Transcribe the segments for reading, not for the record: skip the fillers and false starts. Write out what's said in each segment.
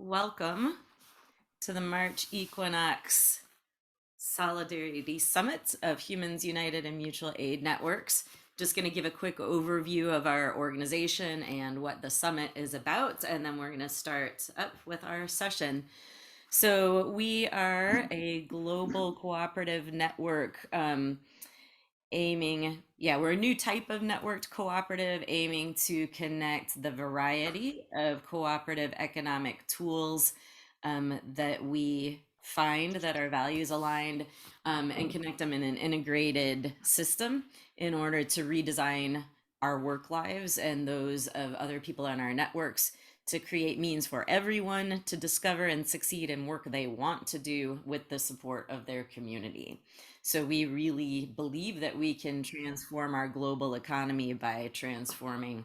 Welcome to the March Equinox Solidarity Summit of Humans United and Mutual Aid Networks. Just going to give a quick overview of our organization and what the summit is about, and then we're going to start up with our session. So, we are a global cooperative network we're a new type of networked cooperative aiming to connect the variety of cooperative economic tools that we find that are values aligned, and connect them in an integrated system in order to redesign our work lives and those of other people on our networks to create means for everyone to discover and succeed in work they want to do with the support of their community. So we really believe that we can transform our global economy by transforming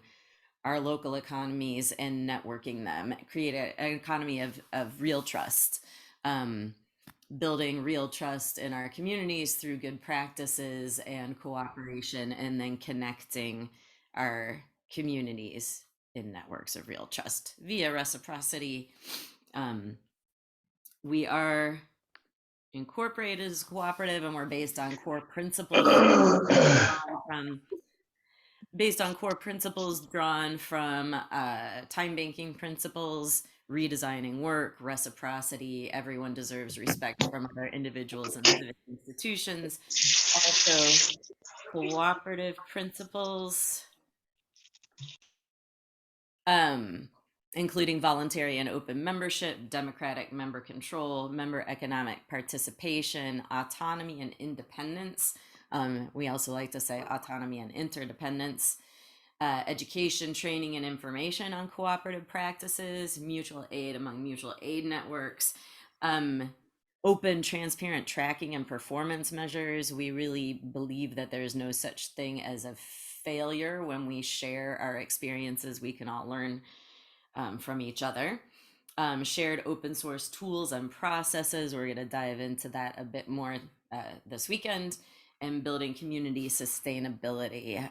our local economies and networking them, create an economy of real trust, um, building real trust in our communities through good practices and cooperation, and then connecting our communities in networks of real trust via reciprocity. Um, we are incorporated as cooperative, and we're from based on core principles drawn from time banking principles, redesigning work, reciprocity, everyone deserves respect from other individuals and civic institutions. Also, cooperative principles, um, including voluntary and open membership, democratic member control, member economic participation, autonomy and independence. We also like to say autonomy and interdependence, education, training, and information on cooperative practices, mutual aid among mutual aid networks, um, open, transparent tracking and performance measures. We really believe that there's no such thing as a failure. When we share our experiences, we can all learn from each other. Shared open source tools and processes. We're going to dive into that a bit more this weekend. And building community sustainability.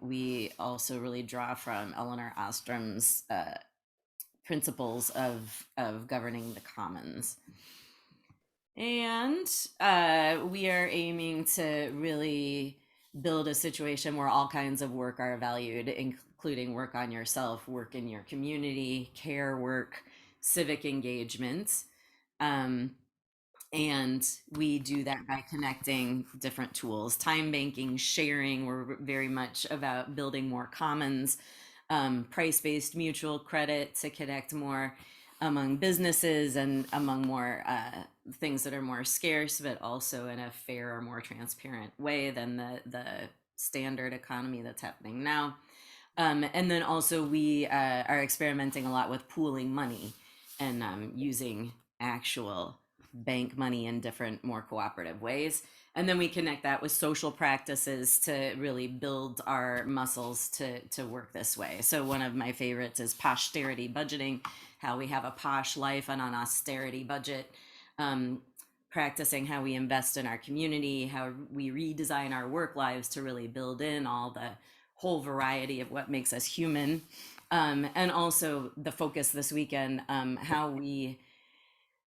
We also really draw from Eleanor Ostrom's principles of governing the commons. And we are aiming to really build a situation where all kinds of work are valued, including work on yourself, work in your community, care work, civic engagement. Um, and we do that by connecting different tools, time banking, sharing. We're very much about building more commons, price-based mutual credit to connect more among businesses and among more things that are more scarce, but also in a fair or more transparent way than the standard economy that's happening now. And then also we are experimenting a lot with pooling money and using actual bank money in different, more cooperative ways. And then we connect that with social practices to really build our muscles to work this way. So one of my favorites is posterity budgeting, how we have a posh life and an austerity budget. Practicing how we invest in our community, how we redesign our work lives to really build in all the whole variety of what makes us human. And also the focus this weekend, how we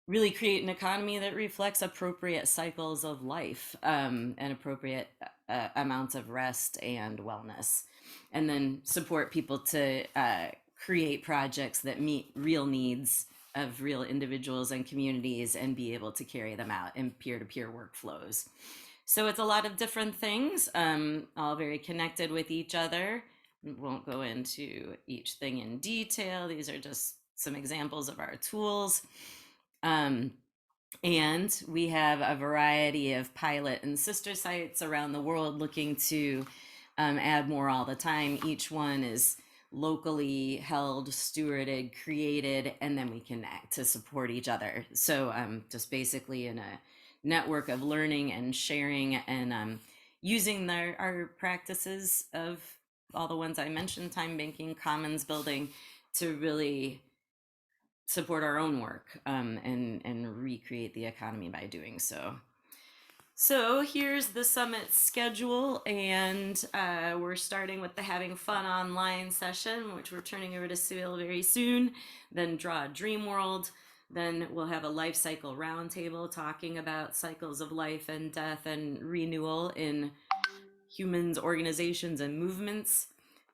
really create an economy that reflects appropriate cycles of life, and appropriate amounts of rest and wellness, and then support people to create projects that meet real needs of real individuals and communities and be able to carry them out in peer-to-peer workflows. So it's a lot of different things, all very connected with each other. Won't go into each thing in detail. These are just some examples of our tools. Um, and we have a variety of pilot and sister sites around the world looking to add more all the time. Each one is locally held, stewarded, created, and then we connect to support each other. So just basically in a network of learning and sharing and using our practices of all the ones I mentioned, time banking, commons building, to really support our own work, and recreate the economy by doing so. So here's the summit schedule, and we're starting with the Having Fun Online session, which we're turning over to Sybille very soon. Then Draw a Dream World. Then we'll have a life cycle roundtable talking about cycles of life and death and renewal in humans, organizations, and movements.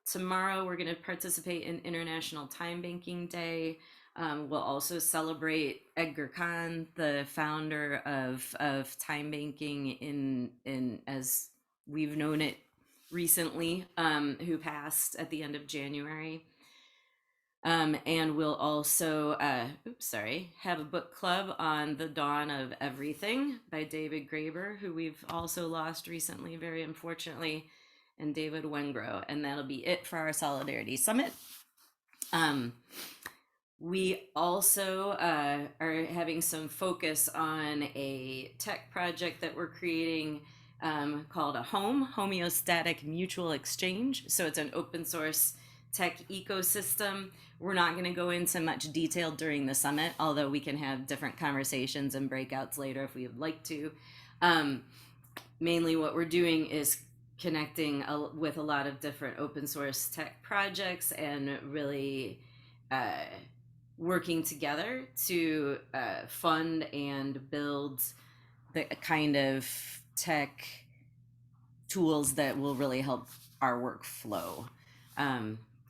Tomorrow, we're going to participate in International Time Banking Day. We'll also celebrate Edgar Kahn, the founder of time banking in as we've known it recently, who passed at the end of January. And we'll also, have a book club on The Dawn of Everything by David Graeber, who we've also lost recently, very unfortunately, and David Wengrow. And that'll be it for our Solidarity Summit. We also are having some focus on a tech project that we're creating called a Homeostatic Mutual Exchange. So it's an open source tech ecosystem. We're not going to go into much detail during the summit, although we can have different conversations and breakouts later if we would like to. Mainly what we're doing is connecting with a lot of different open source tech projects and really working together to fund and build the kind of tech tools that will really help our workflow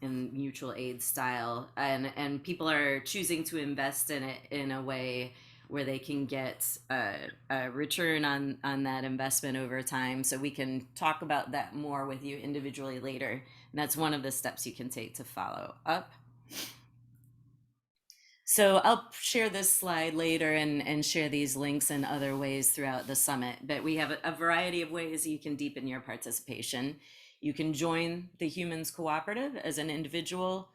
in mutual aid style. And people are choosing to invest in it in a way where they can get a return on that investment over time. So we can talk about that more with you individually later. And that's one of the steps you can take to follow up. So I'll share this slide later and share these links in other ways throughout the summit, but we have a variety of ways you can deepen your participation. You can join the Humans Cooperative as an individual,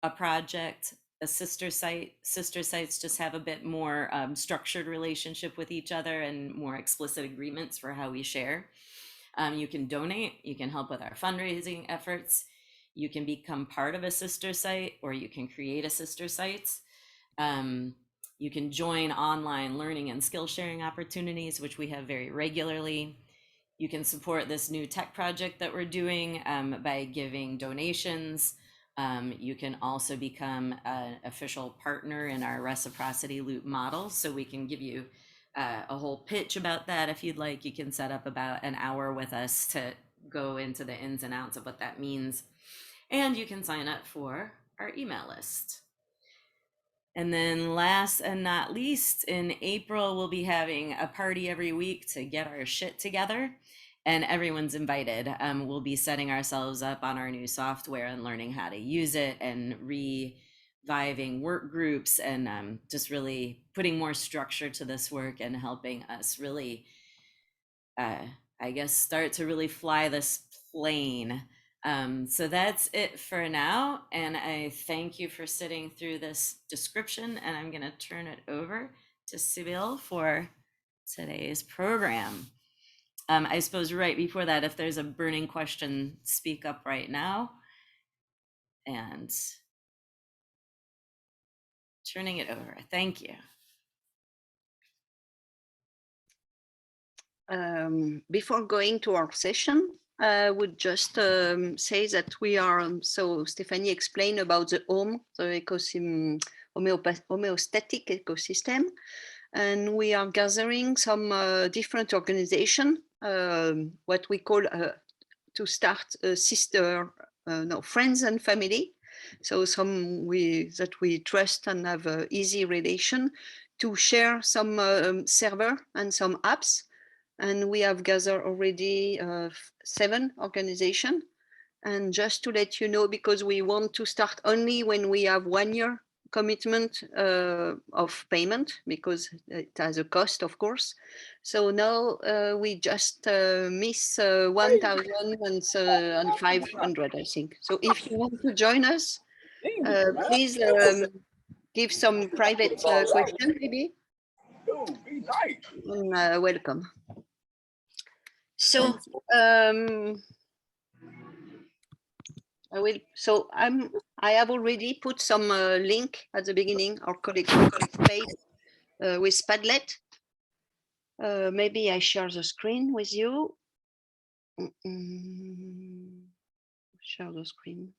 a project, a sister site. Sister sites just have a bit more structured relationship with each other and more explicit agreements for how we share. You can donate, you can help with our fundraising efforts, you can become part of a sister site, or you can create a sister site. You can join online learning and skill sharing opportunities, which we have very regularly. You can support this new tech project that we're doing by giving donations. You can also become an official partner in our reciprocity loop model. So we can give you a whole pitch about that if you'd like. You can set up about an hour with us to go into the ins and outs of what that means. And you can sign up for our email list. And then last and not least, in April, we'll be having a party every week to get our shit together, and everyone's invited. We'll be setting ourselves up on our new software and learning how to use it and reviving work groups and just really putting more structure to this work and helping us really, start to really fly this plane. So that's it for now. And I thank you for sitting through this description. And I'm going to turn it over to Sybille for today's program. I suppose right before that, if there's a burning question, speak up right now. And turning it over. Thank you. Before going to our session, I would just say that we are, so Stephanie explained about the ecosystem, homeostatic ecosystem, and we are gathering some different organizations, what we call to start friends and family. So some that we trust and have an easy relation to share some server and some apps. And we have gathered already 7 organizations. And just to let you know, because we want to start only when we have 1 year commitment of payment, because it has a cost, of course. So now we just miss 1,500, I think. So if you want to join us, please give some private question, maybe. And, welcome. So I have already put some link at the beginning, our collective space with Padlet. Maybe I share the screen with you. Share the screen.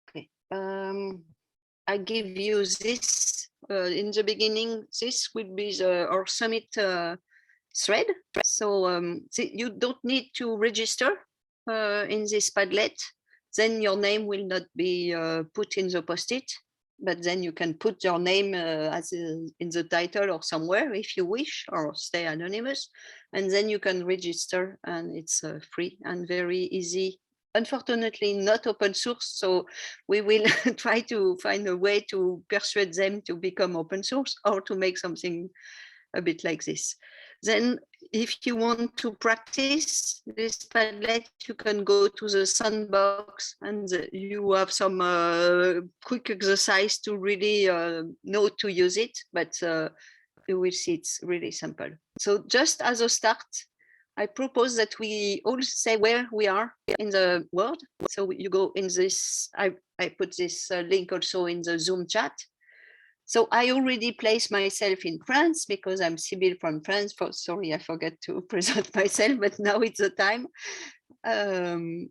Okay. I give you this in the beginning. This will be our summit thread. So you don't need to register in this Padlet. Then your name will not be put in the post-it, but then you can put your name in the title or somewhere if you wish, or stay anonymous. And then you can register, and it's free and very easy. Unfortunately, not open source, so we will try to find a way to persuade them to become open source or to make something a bit like this. Then if you want to practice this Padlet, you can go to the sandbox and you have some quick exercise to really know to use it, but you will see it's really simple. So just as a start, I propose that we all say where we are in the world. So you go in this, I put this link also in the Zoom chat. So I already placed myself in France because I'm Sybille from France. Sorry, I forgot to present myself, but now it's the time. And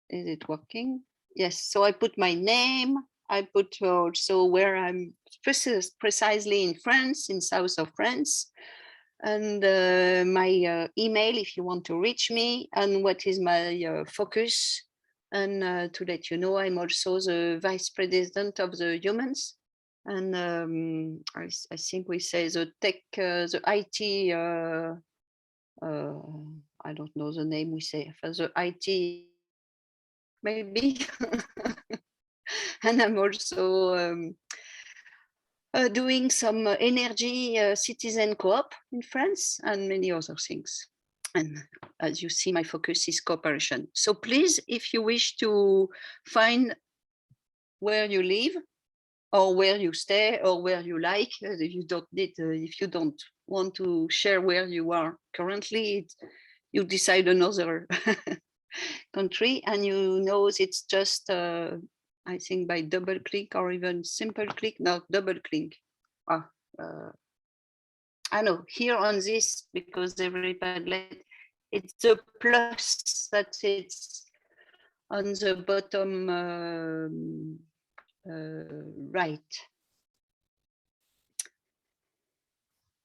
is it working? Yes, so I put my name. I put also where I'm precisely in France, in south of France, and my email if you want to reach me, and what is my focus. And to let you know, I'm also the vice president of the humans. And I think we say the tech, the IT, I don't know the name we say, for the IT, maybe. And I'm also doing some energy citizen co-op in France and many other things. And as you see, my focus is cooperation. So please, if you wish to find where you live or where you stay or where you like, you don't need, if you don't want to share where you are currently, you decide another country, and you know it's just I think by double click or even simple click, not double click. I know here on this, because every Padlet, it's the plus that it's on the bottom right.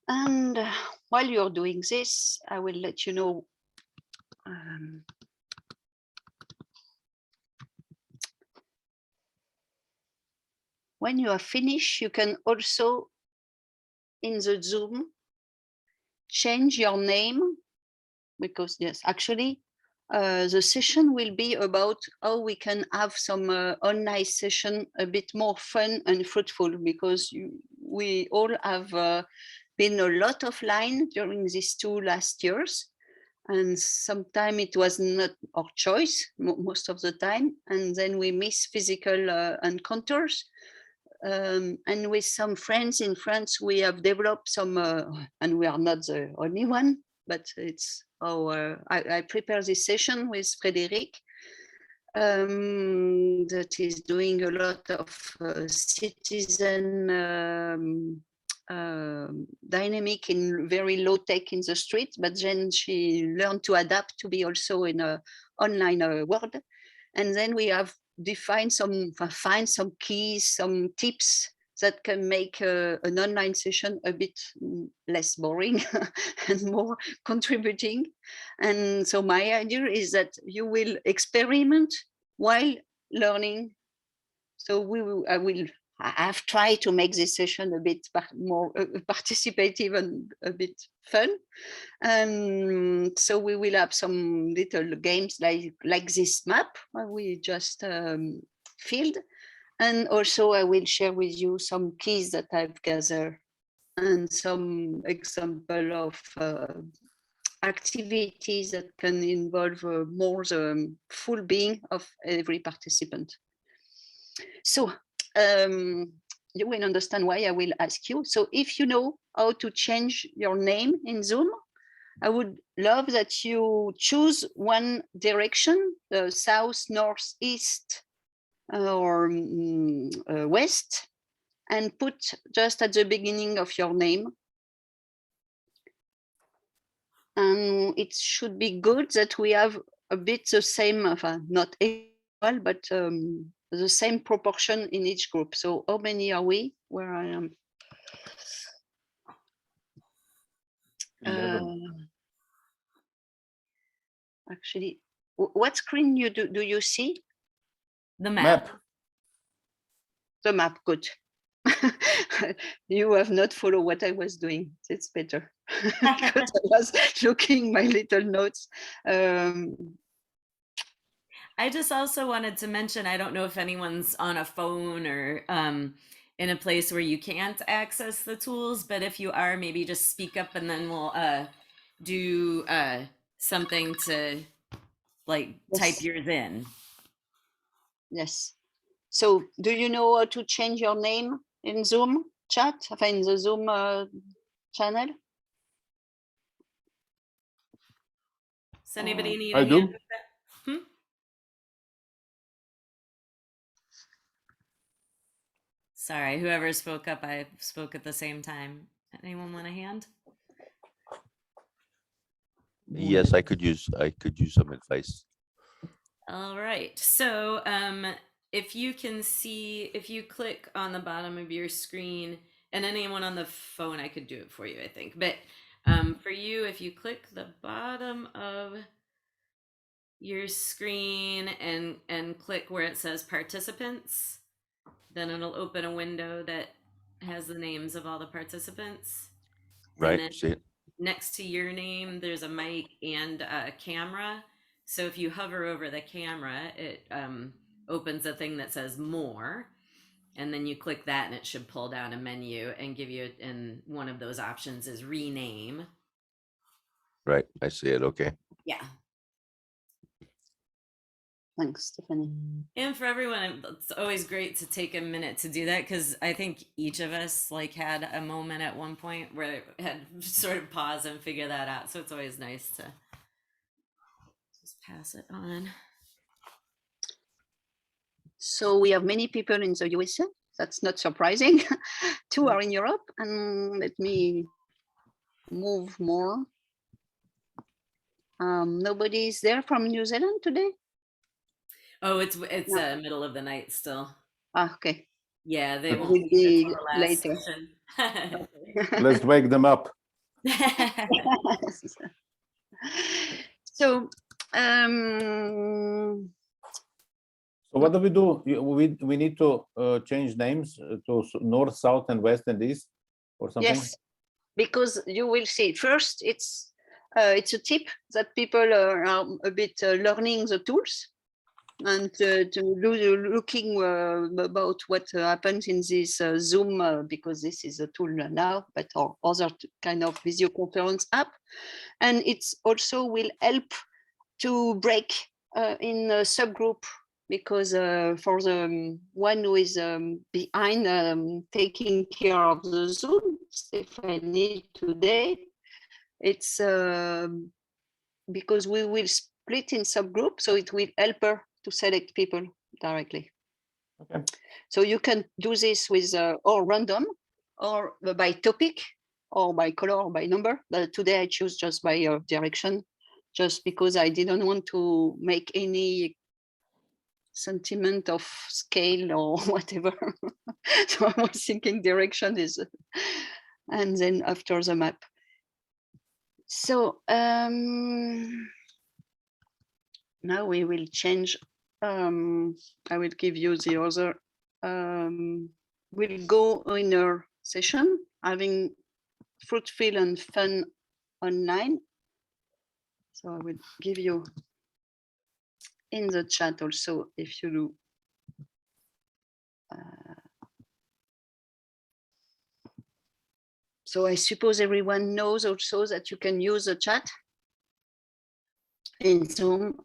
And while you're doing this, I will let you know when you are finished, you can also in the Zoom change your name, because yes, actually the session will be about how we can have some online session a bit more fun and fruitful, because we all have been a lot offline during these 2 last years, and sometimes it was not our choice most of the time, and then we miss physical encounters. And with some friends in France, we have developed some, and we are not the only one, but it's our, I prepare this session with Frédéric, that is doing a lot of citizen dynamic in very low tech in the street, but then she learned to adapt to be also in a online world. And then we have find some keys, some tips that can make an online session a bit less boring and more contributing. And so my idea is that you will experiment while learning. So I have tried to make this session a bit more participative and a bit fun. So we will have some little games like this map we just filled. And also I will share with you some keys that I've gathered and some example of activities that can involve more the full being of every participant. So you will understand why I will ask you. So if you know how to change your name in Zoom, I would love that you choose one direction, the south, north, east, or west, and put just at the beginning of your name. And it should be good that we have a bit the same, not equal, but the same proportion in each group. So how many are we? Where I am? 11. Actually, what screen do you see? The map. The map, good. You have not followed what I was doing. It's better because I was looking my little notes. I just also wanted to mention, I don't know if anyone's on a phone or in a place where you can't access the tools, but if you are, maybe just speak up and then we'll do something to like type yours in. Yes. So do you know how to change your name in Zoom chat, in the Zoom channel? Does anybody need I a do. hand with that? Sorry, whoever spoke up, I spoke at the same time. Anyone want a hand? Yes, I could use some advice. All right. So if you can see, if you click on the bottom of your screen, and anyone on the phone, I could do it for you, I think. But for you, if you click the bottom of your screen and click where it says participants, then it'll open a window that has the names of all the participants. Right. And then See it? next to your name, there's a mic and a camera. So if you hover over the camera, it opens a thing that says more. And then you click that and it should pull down a menu and give you, and one of those options is rename. Right. I see it. Okay. Yeah. Thanks, Stephanie. And for everyone, it's always great to take a minute to do that, because I think each of us like had a moment at one point where had sort of pause and figure that out. So it's always nice to just pass it on. So we have many people in the USA. That's not surprising. 2 are in Europe, and let me move more. Nobody is there from New Zealand today? Oh, it's No. middle of the night still. Okay. Yeah, they It won't will be be until the last later. session. Let's wake them up. So, So what do we do? We need to change names to north, south, and west and east, or something. yes, because you will see first, it's a tip that people are a bit learning the tools and looking about what happens in this Zoom, because this is a tool now, but or other kind of video conference app. And it's also will help to break in a subgroup, because for the one who is behind taking care of the Zoom, Stephanie, today, it's because we will split in subgroup, so it will help her to select people directly. Okay. So you can do this with or random, or by topic, or by color, or by number. But today I choose just by direction, just because I didn't want to make any sentiment of scale or whatever. So I was thinking direction is, and then after the map. So now we will change. I will give you the other. We'll go in our session having fruitful and fun online. So I will give you in the chat also, if you do. So I suppose everyone knows also that you can use the chat in Zoom.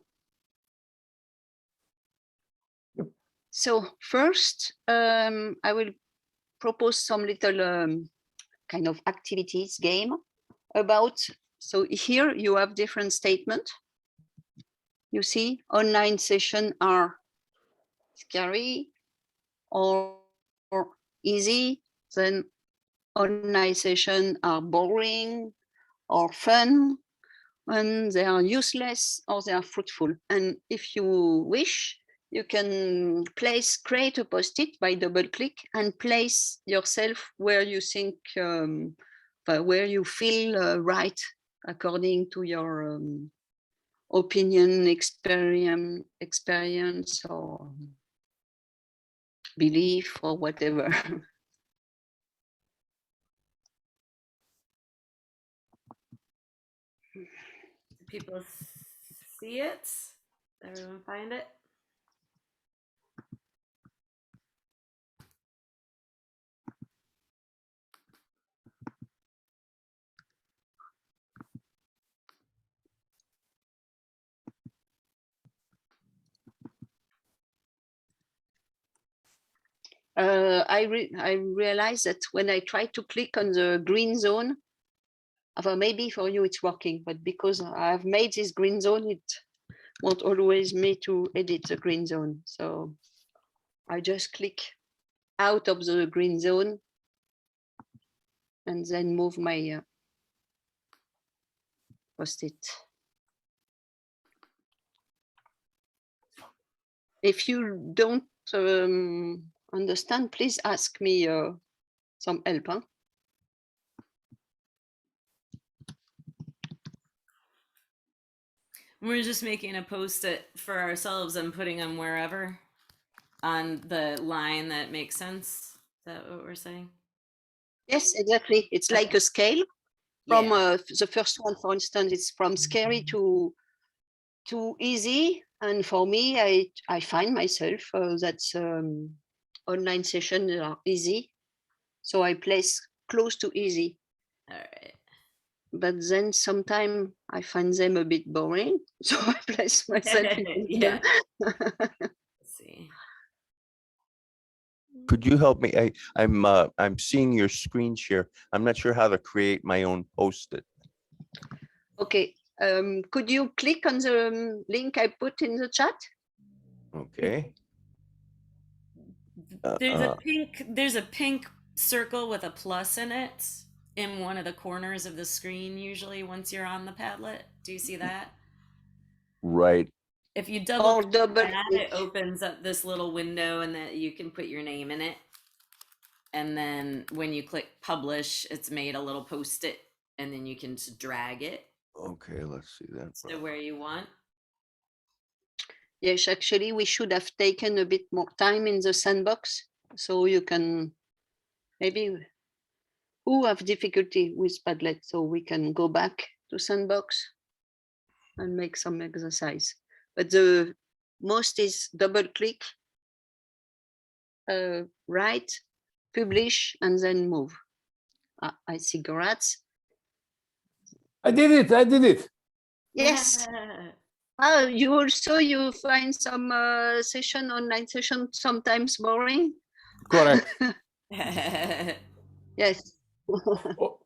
So first, I will propose some little kind of activities game about. So here you have different statements. You see, online sessions are scary or easy. Then online sessions are boring or fun, and they are useless or they are fruitful. And if you wish, you can create a post-it by double click and place yourself where you think, where you feel right according to your opinion, experience or belief or whatever. Do people see it? Everyone find it? I realized that when I try to click on the green zone, maybe for you it's working, but because I've made this green zone, it won't always me to edit the green zone. So I just click out of the green zone and then move my post-it. If you don't understand, please ask me some help. Huh? We're just making a post-it for ourselves and putting them wherever on the line that makes sense. Is that what we're saying? Yes, exactly. It's like a scale. From the first one, for instance, it's from scary to easy. And for me, I find myself that online sessions are easy. So I place close to easy. All right. But then sometimes I find them a bit boring. So I place myself in the Yeah. middle. Let's see. Could you help me? I'm seeing your screen share. I'm not sure how to create my own post-it. Okay. Could you click on the link I put in the chat? Okay. There's a pink circle with a plus in it in one of the corners of the screen, usually once you're on the Padlet. Do you see that? Right. If you Or double double click that, click. it opens up this little window and that you can put your name in it. And then when you click publish, it's made a little post-it and then you can just drag it Okay, let's see that. to where you want. Yes, actually, we should have taken a bit more time in the sandbox. So you can maybe who have difficulty with Padlet, so we can go back to sandbox and make some exercise. But the most is double click, write, publish, and then move. I see Garatz. I did it. I did it. Yes. Oh, you find some online session sometimes boring? Correct. Yes.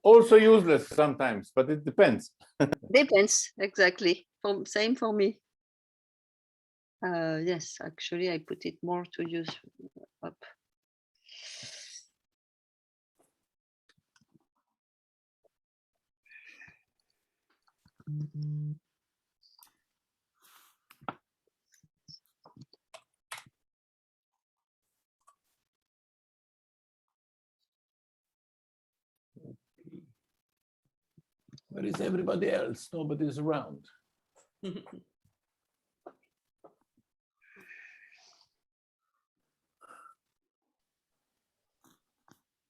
Also useless sometimes, but it depends. Depends, exactly. Same for me. Yes, actually, I put it more to use up. Where is everybody else? Nobody's around.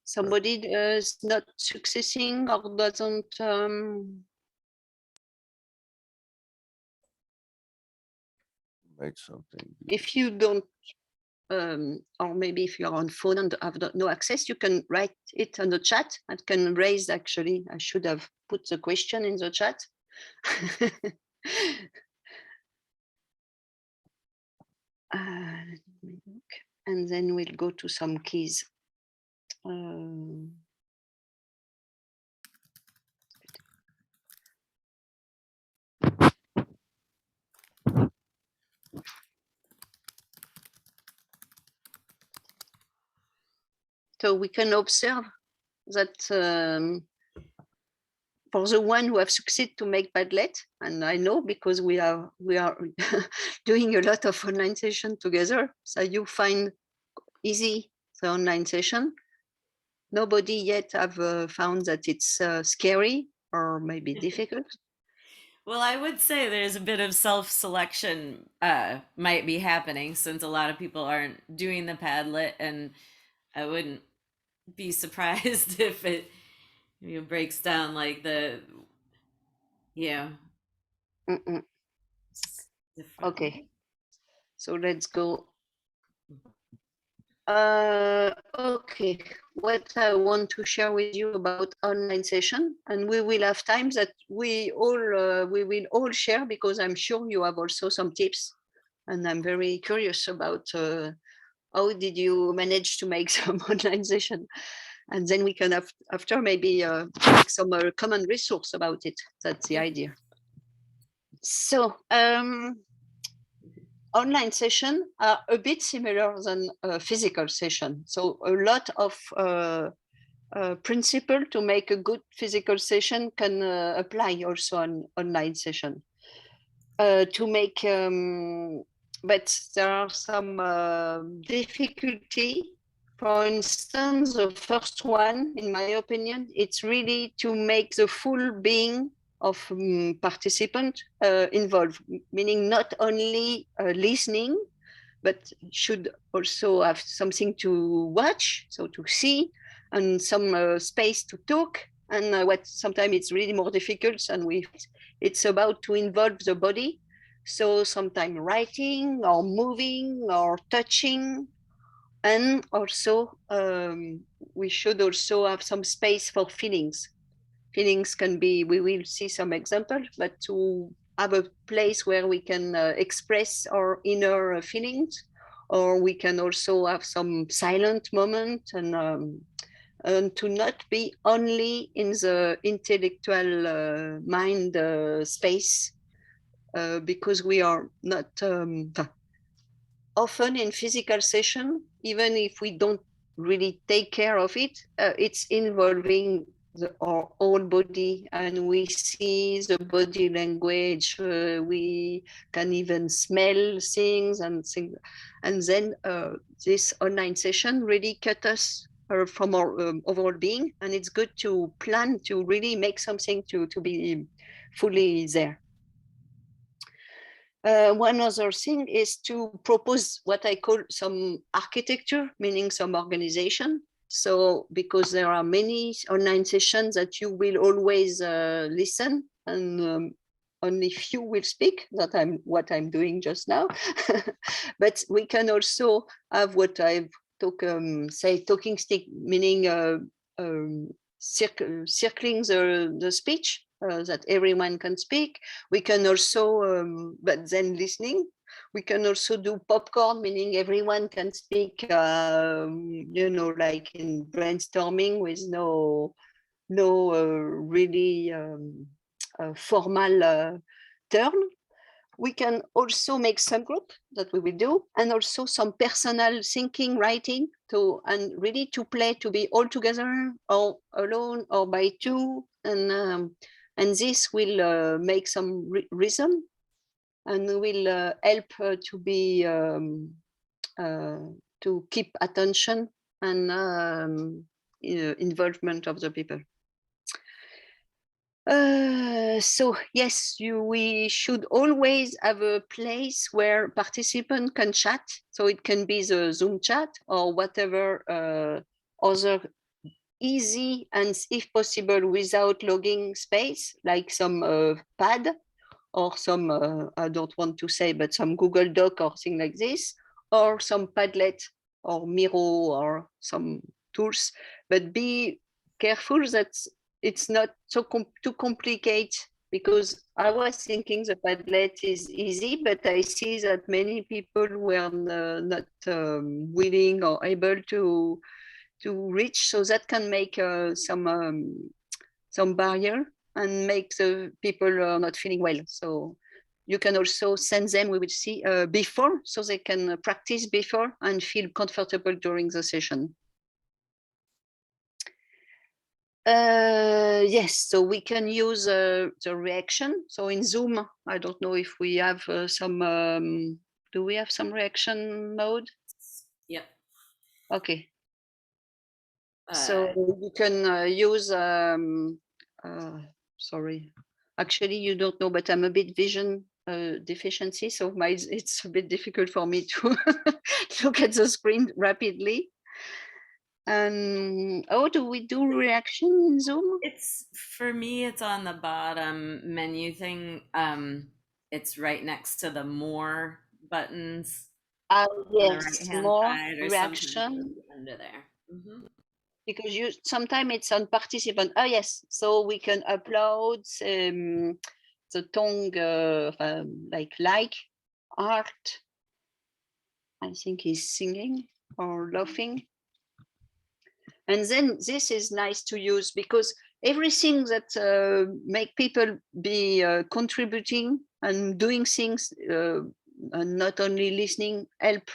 Somebody is not succeeding or doesn't Write something. if you don't or maybe if you're on phone and have no access, you can write it on the chat. I can raise, actually, I should have put the question in the chat. Let me look. And then we'll go to some keys. we can observe that for the one who have succeeded to make Padlet, and I know because we are doing a lot of online session together, so you find easy the online session. Nobody yet have found that it's scary or maybe difficult. Well, I would say there's a bit of self-selection might be happening since a lot of people aren't doing the Padlet, and I wouldn't be surprised if it breaks down like the Mm-mm. just different. Okay, so let's go. Okay, what I want to share with you about online session, and we will have times that we will all share, because I'm sure you have also some tips, and I'm very curious about how did you manage to make some online session, and then we can have after maybe make some common resource about it. That's the idea. So online session are a bit similar than a physical session. So a lot of principle to make a good physical session can apply also on online session. To make, but there are some difficulty. For instance, the first one, in my opinion, it's really to make the full being of participant involved, meaning not only listening, but should also have something to watch, so to see, and some space to talk. And what sometimes it's really more difficult, and it's about to involve the body. So sometimes writing or moving or touching. And also we should also have some space for feelings. Feelings can be, we will see some examples, but to have a place where we can express our inner feelings, or we can also have some silent moment, and to not be only in the intellectual mind space, because we are not often in physical session, even if we don't really take care of it, it's involving our whole body, and we see the body language, we can even smell things and things. And then this online session really cut us from our overall being, and it's good to plan to really make something to be fully there. One other thing is to propose what I call some architecture, meaning some organization. So because there are many online sessions that you will always listen, and only few will speak, what I'm doing just now. But we can also have what I've say talking stick, meaning circling the speech, that everyone can speak. We can also, but then listening, we can also do popcorn, meaning everyone can speak, like in brainstorming with no really formal turn. We can also make some group that we will do, and also some personal thinking, writing, and really to play, to be all together or alone or by two, and this will make some rhythm, and will help to be to keep attention and involvement of the people. So yes, we should always have a place where participants can chat. So it can be the Zoom chat or whatever other easy, and if possible without logging space, like some pad or some, I don't want to say, but some Google Doc or thing like this, or some Padlet or Miro or some tools. But be careful that it's not so too complicated, because I was thinking the Padlet is easy, but I see that many people were not willing or able to reach. So that can make some barrier and make the people not feeling well. So you can also send them, we will see, before, so they can practice before and feel comfortable during the session. Yes, so we can use the reaction. So in Zoom, I don't know if we have some, do we have some reaction mode? Yep. Okay. So you can use, sorry, actually you don't know, but I'm a bit vision deficiency. So it's a bit difficult for me to look at the screen rapidly. And how do we do reaction in Zoom? It's, for me, it's on the bottom menu thing. It's right next to the more buttons on the Yes, right hand more side, or sometimes reaction, under there. because you sometimes it's on participant. Oh yes, so we can upload the tongue like art. I think he's singing or laughing. And then this is nice to use because everything that make people be contributing and doing things and not only listening help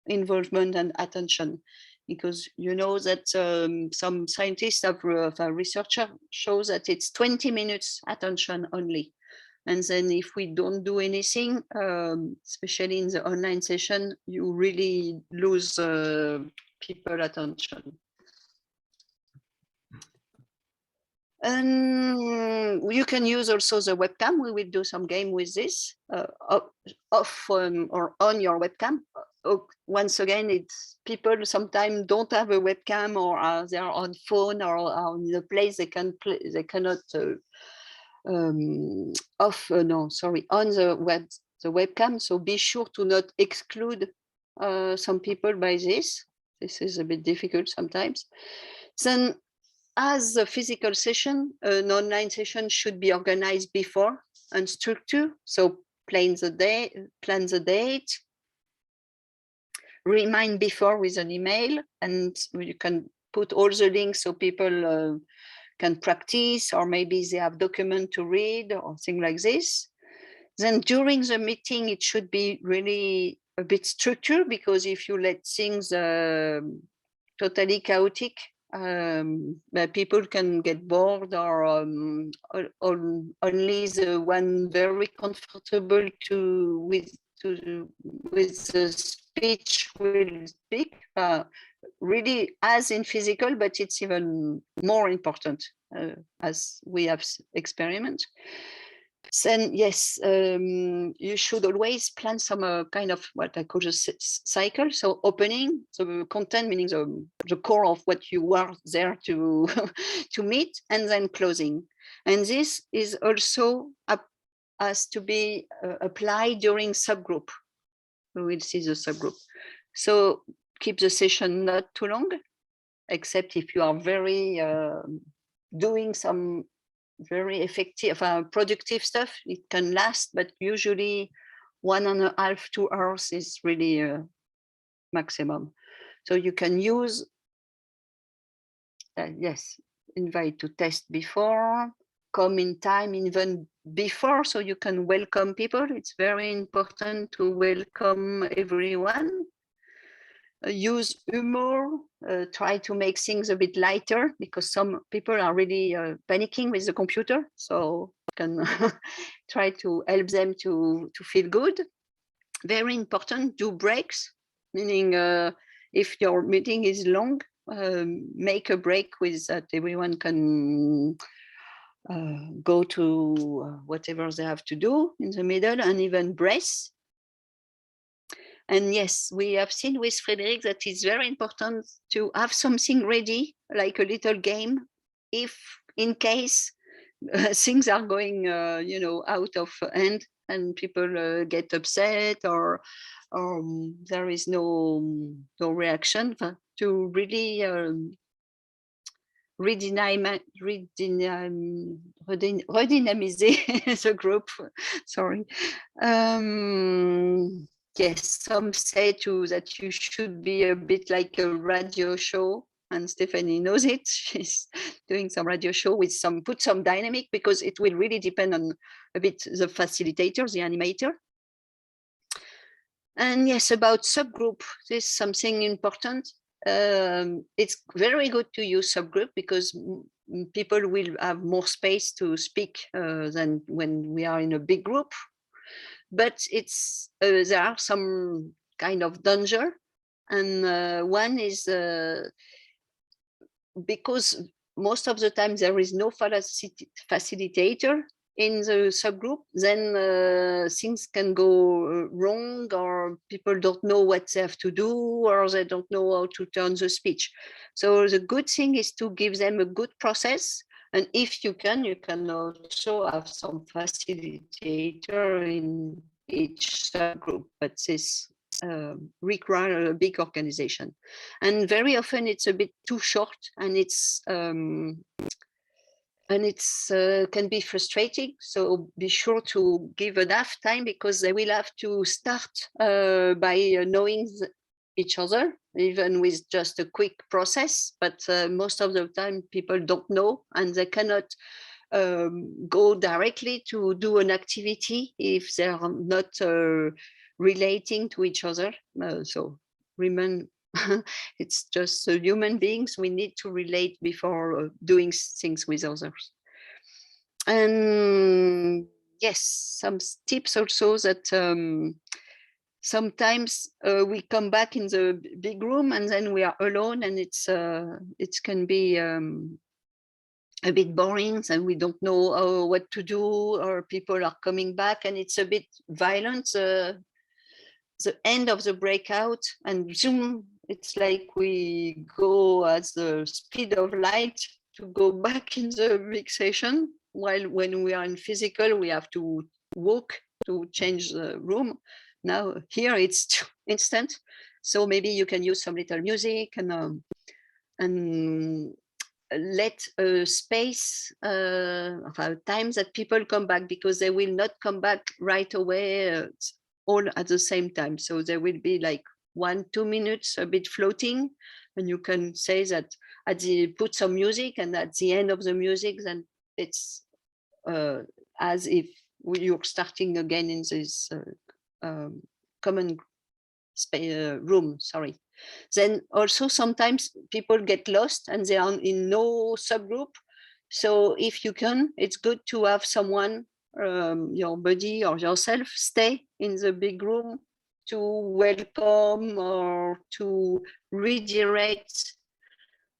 involvement and attention, because you know that some scientists have a researcher shows that it's 20 minutes attention only. And then if we don't do anything, especially in the online session, you really lose people attention. And you can use also the webcam. We will do some game with this off or on your webcam. Once again, it's people sometimes don't have a webcam, or they are on phone, or are in a place they cannot on the webcam. So be sure to not exclude some people by this. This is a bit difficult sometimes. Then, as a physical session, an online session should be organized before and structured. So plan the date, remind before with an email, and you can put all the links so people can practice, or maybe they have document to read or things like this. Then during the meeting, it should be really a bit structured, because if you let things totally chaotic, people can get bored, or only the one very comfortable with the speech will speak. Really, as in physical, but it's even more important as we have experiment. Then yes, you should always plan some kind of what I call a cycle. So opening, so the content, meaning the core of what you are there to to meet, and then closing. And this is also has to be applied during subgroup. We will see the subgroup. So keep the session not too long, except if you are very doing some very effective, productive stuff. It can last, but usually 1.5 to 2 hours is really maximum. So you can use, yes, invite to test before, come in time even before, so you can welcome people. It's very important to welcome everyone. Use humor, try to make things a bit lighter, because some people are really panicking with the computer. So you can try to help them to feel good. Very important, do breaks, meaning if your meeting is long, make a break with that everyone can go to whatever they have to do in the middle, and even breath. And yes, we have seen with Frédéric that it's very important to have something ready, like a little game, if in case things are going, out of hand, and people get upset, or there is no reaction, to really redynamiser the group. Sorry. Yes, some say too that you should be a bit like a radio show, and Stephanie knows it. She's doing some radio show with put some dynamic, because it will really depend on a bit the facilitator, the animator. And yes, about subgroup, this is something important. it's very good to use subgroup because people will have more space to speak than when we are in a big group. But it's there are some kind of danger, and one is because most of the time there is no facilitator in the subgroup, then things can go wrong, or people don't know what they have to do, or they don't know how to turn the speech. So the good thing is to give them a good process. And if you can also have some facilitator in each subgroup, but this require a big organization. And very often it's a bit too short, and it's can be frustrating. So be sure to give enough time, because they will have to start by knowing each other, even with just a quick process. But most of the time people don't know, and they cannot go directly to do an activity if they are not relating to each other. So remember, it's just human beings. We need to relate before doing things with others. And yes, some tips also that sometimes we come back in the big room and then we are alone, and it can be a bit boring, and we don't know what to do, or people are coming back and it's a bit violent. The end of the breakout, and zoom, it's like we go at the speed of light to go back in the big session, while when we are in physical we have to walk to change the room. Now here it's instant, so maybe you can use some little music and let space time that people come back, because they will not come back right away all at the same time. So there will be like 1-2 minutes a bit floating, and you can say that put some music, and at the end of the music, then it's as if you're starting again in this common room. Sorry. Then also sometimes people get lost and they are in no subgroup. So if you can, it's good to have someone, your buddy or yourself, stay in the big room to welcome or to redirect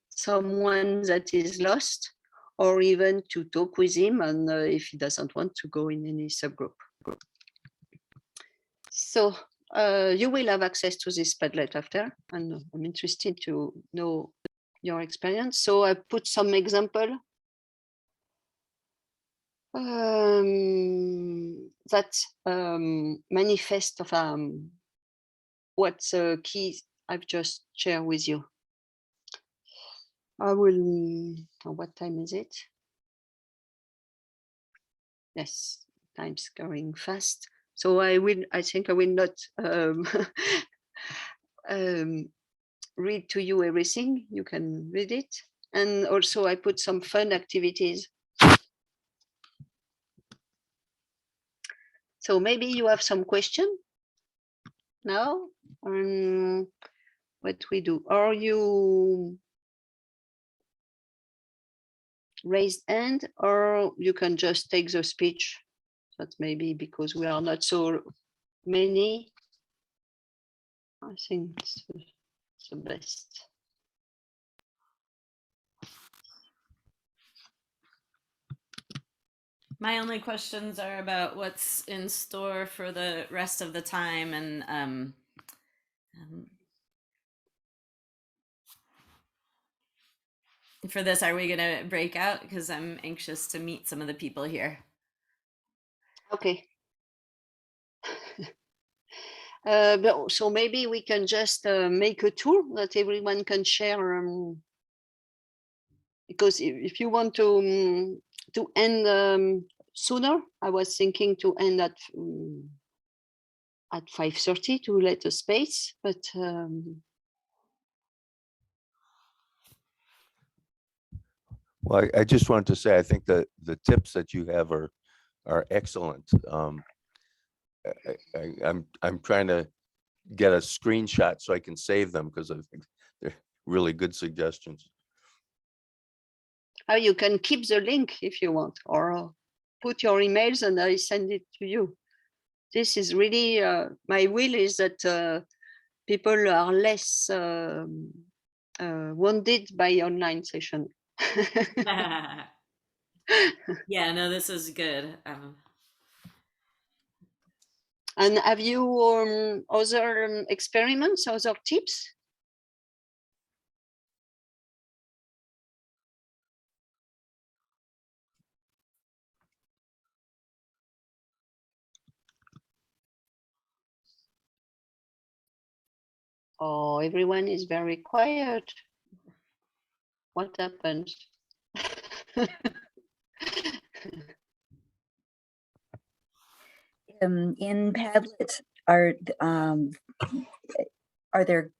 someone that is lost, or even to talk with him, and if he doesn't want to go in any subgroup. So you will have access to this Padlet after, and I'm interested to know your experience. So I put some example that manifest of what key I've just shared with you. I will, what time is it? Yes, time's going fast. So I think I will not read to you everything. You can read it. And also I put some fun activities. So maybe you have some question now on what we do. Or you raised hand, or you can just take the speech. That maybe because we are not so many. I think it's the best. My only questions are about what's in store for the rest of the time, and for this, are we going to break out? Because I'm anxious to meet some of the people here. Okay. So maybe we can just make a tour that everyone can share. Because if you want to end sooner, I was thinking to end at 5:30 to let a space, but Well, I just wanted to say, I think that the tips that you have are excellent. I'm trying to get a screenshot so I can save them, because I think really good suggestions. How you can keep the link if you want, or put your emails and I send it to you. This is really, my will is that people are less wounded by online session. Yeah, no, this is good. And have you other experiments, other tips? Oh, everyone is very quiet. What happened? In Padlet, are there,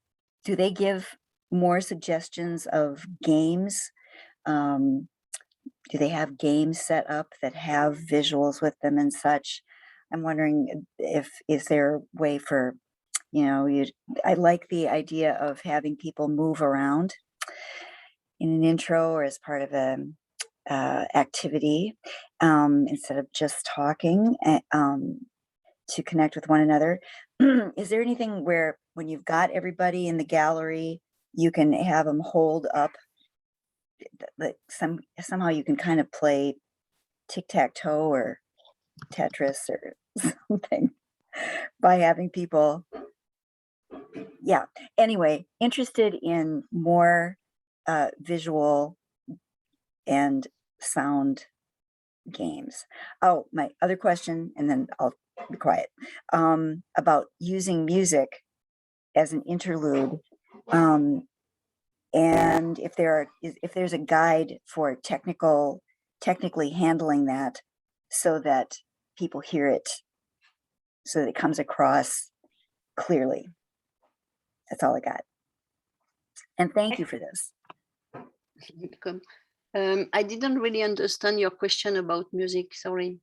do they give more suggestions of games? Do they have games set up that have visuals with them and such? I'm wondering if, is there a way for, you know, I like the idea of having people move around in an intro or as part of a activity, instead of just talking, to connect with one another. Is there anything where when you've got everybody in the gallery, you can have them hold up, like somehow you can kind of play tic-tac-toe or Tetris or something by having people, yeah. Anyway, interested in more visual and sound games. Oh, my other question, and then I'll be quiet, about using music as an interlude, and if there's a guide for technically handling that so that people hear it, so that it comes across clearly. That's all I got. And thank you for this. Welcome. I didn't really understand your question about music, sorry.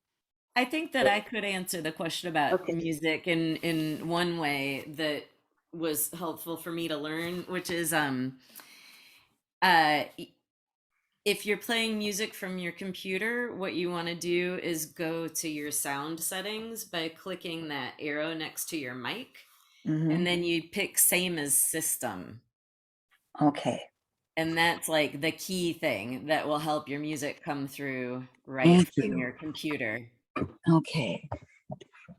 I think that I could answer the question about Okay. music in one way that was helpful for me to learn, which is if you're playing music from your computer, what you want to do is go to your sound settings by clicking that arrow next to your mic, and then you pick same as system. Okay. And that's like the key thing that will help your music come through right Thank from you. your computer. Okay.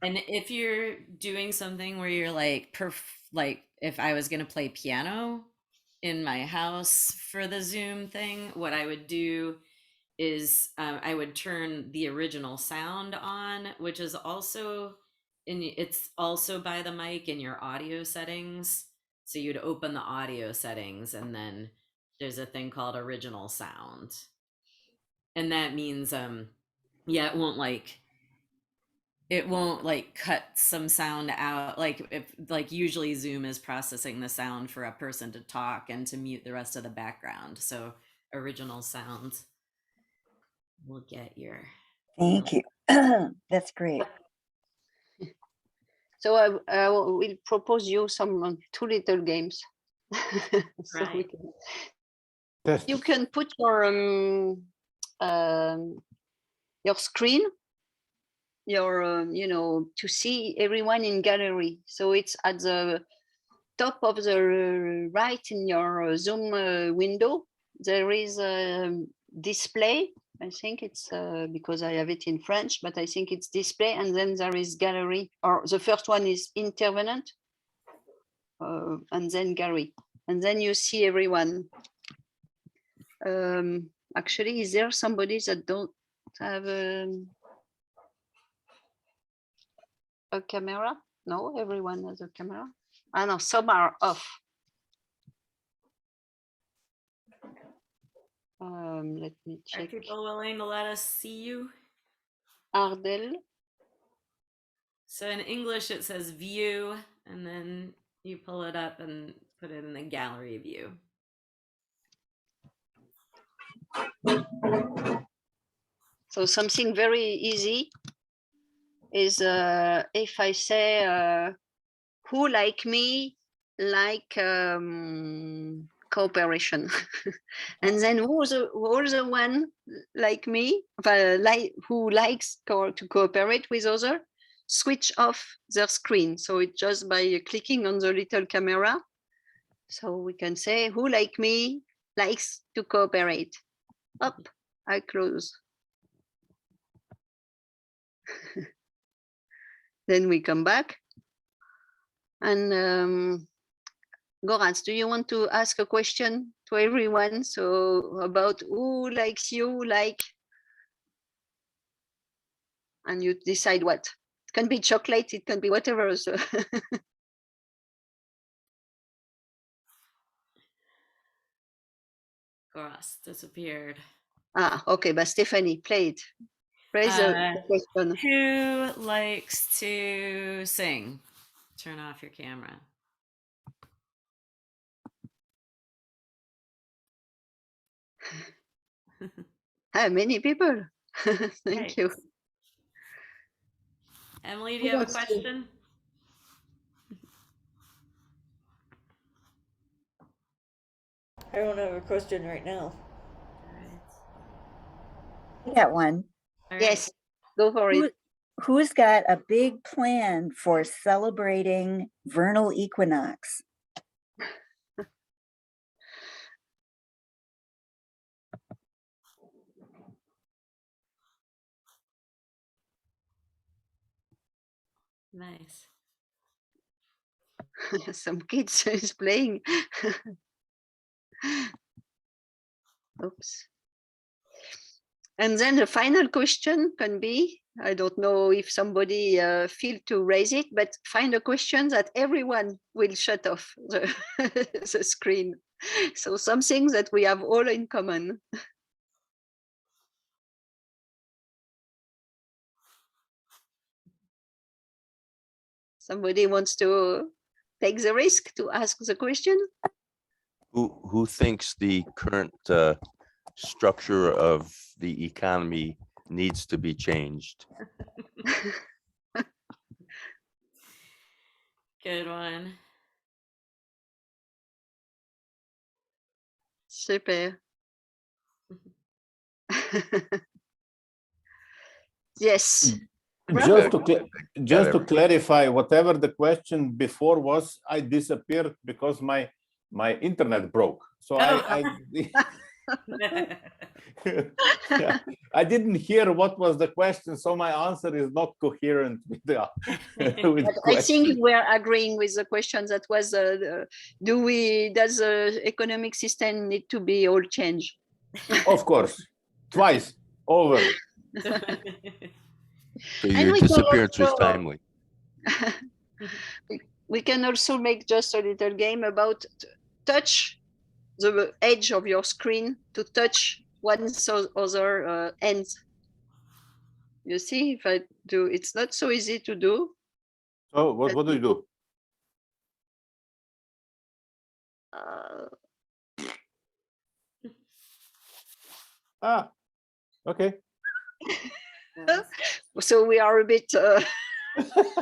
And if you're doing something where you're like, like if I was going to play piano in my house for the Zoom thing, what I would do is I would turn the original sound on, which is also it's also by the mic in your audio settings. So you'd open the audio settings and then there's a thing called original sound. And that means yeah, it won't like cut some sound out, like if like usually Zoom is processing the sound for a person to talk and to mute the rest of the background. So original sound will get your Thank you. That's great. So I will propose you some 2 little games. So we Right. can, Test. you can put your screen, your you know, to see everyone in gallery. So it's at the top of the right in your Zoom window. There is a display. I think it's because I have it in French, but I think it's display, and then there is gallery, or the first one is intervenant, and then gallery, and then you see everyone. Actually, is there somebody that don't have a camera? No, everyone has a camera. I know some are off. Let me Are check. people willing to let us see you? Ardel. So in English it says view, and then you pull it up and put it in the gallery view. So something very easy is if I say who like me like cooperation. And then who's the one like me, who likes to cooperate with other, switch off their screen. So it's just by clicking on the little camera. So we can say, who like me likes to cooperate? Up, I close. Then we come back. And Goraz, do you want to ask a question to everyone? So about who likes you, and you decide what. It can be chocolate, it can be whatever. So Gross disappeared. Okay, but Stephanie, play it. Raise the question. Who likes to sing? Turn off your camera. Many people. Thank Right. you. Emily, do you have a wants to? question? I don't have a question right now. I got one. All right. Yes, go for it. Who's got a big plan for celebrating vernal equinox? Nice. Some kids is playing. Oops. And then the final question can be, I don't know if somebody feel to raise it, but find a question that everyone will shut off the, the screen. So something that we have all in common. Somebody wants to take the risk to ask the question? Who thinks the current structure of the economy needs to be changed? Good one. Super. Yes. Just to clarify, whatever the question before was, I disappeared because my internet broke. So yeah, I didn't hear what was the question, so my answer is not coherent with the, with the I question. think we're agreeing with the question that was, does the economic system need to be all changed? Of course, twice over. So your disappearance was timely. We can also make just a little game about touch the edge of your screen to touch one other end. You see, if I do, it's not so easy to do. So what do you do? Okay. So we are a bit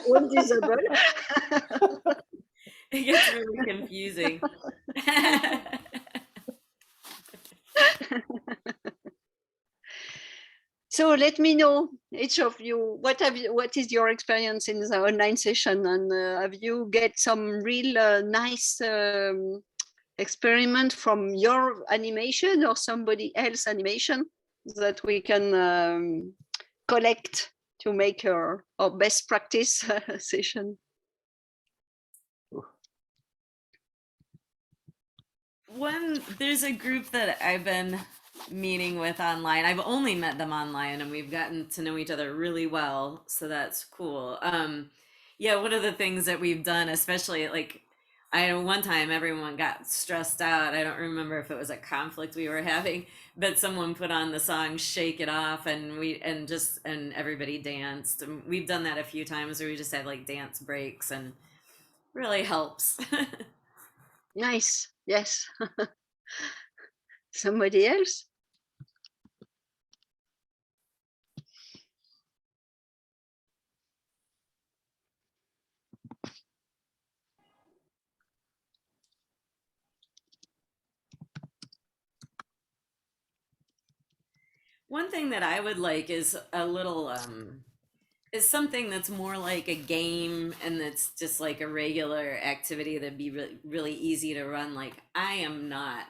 invisible. It gets really confusing. So let me know, each of you, what is your experience in the online session, and have you get some real nice experiment from your animation or somebody else animation that we can collect to make our best practice session? There's a group that I've been meeting with online. I've only met them online, and we've gotten to know each other really well, so that's cool. Yeah, one of the things that we've done, especially like I know one time everyone got stressed out. I don't remember if it was a conflict we were having, but someone put on the song "Shake It Off" and everybody danced. And we've done that a few times where we just had like dance breaks, and really helps. Nice. Yes. Somebody else? One thing that I would like is a little is something that's more like a game and that's just like a regular activity that'd be really easy to run. Like I am not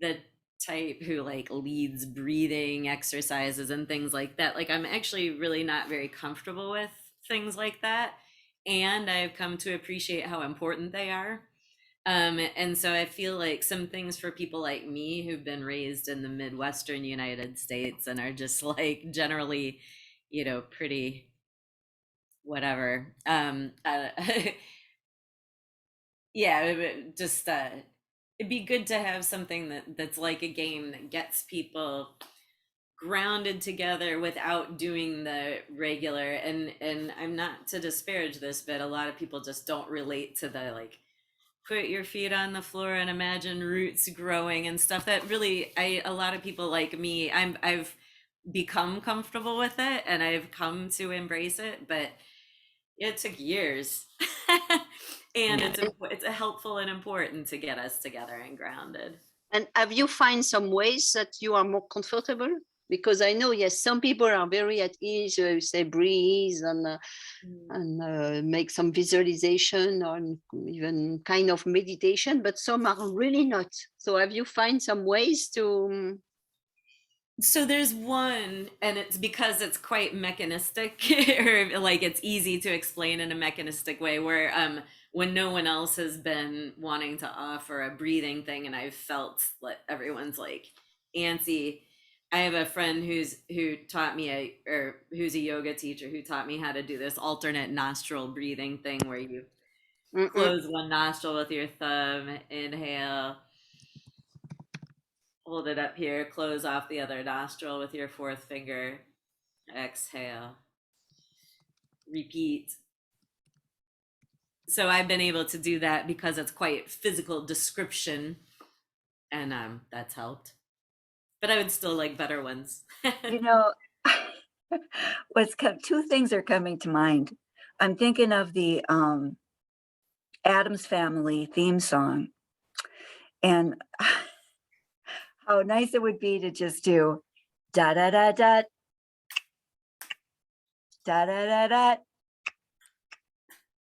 the type who like leads breathing exercises and things like that. Like I'm actually really not very comfortable with things like that. And I've come to appreciate how important they are. And so I feel like some things for people like me who've been raised in the Midwestern United States and are just like generally, pretty whatever. Yeah, just it'd be good to have something that's like a game that gets people grounded together without doing the regular. And I'm not to disparage this, but a lot of people just don't relate to the like put your feet on the floor and imagine roots growing and stuff. That really, a lot of people like me, I've become comfortable with it and I've come to embrace it, but it took years. And it's helpful and important to get us together and grounded. And have you find some ways that you are more comfortable? Because I know, yes, some people are very at ease, say breathe and make some visualization or even kind of meditation, but some are really not. So have you find some ways to? So there's one, and it's because it's quite mechanistic, or like it's easy to explain in a mechanistic way, where when no one else has been wanting to offer a breathing thing, and I've felt like everyone's like antsy. I have a friend who taught me or who's a yoga teacher who taught me how to do this alternate nostril breathing thing where you close one nostril with your thumb, inhale, hold it up here, close off the other nostril with your fourth finger, exhale, repeat. So I've been able to do that because it's quite physical description, and that's helped. But I would still like better ones. You know, two things are coming to mind. I'm thinking of the Addams Family theme song, and how nice it would be to just do da da da da da da da da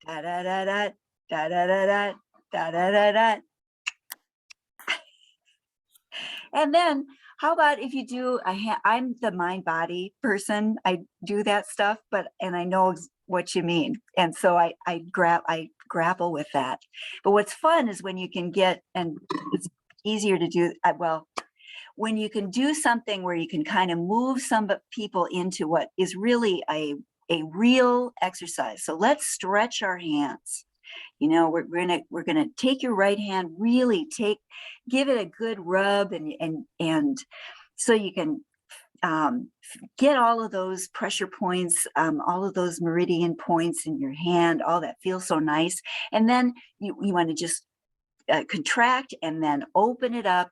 da da da da da da da da da da da. And then how about if you do I'm the mind body person. I do that stuff, and I know what you mean. And so I grapple with that. But what's fun is when you can get, and it's easier to do, when you can do something where you can kind of move some people into what is really a real exercise. So let's stretch our hands. We're gonna take your right hand, really give it a good rub, and so you can get all of those pressure points, all of those meridian points in your hand. All that feels so nice. And then you want to just contract and then open it up.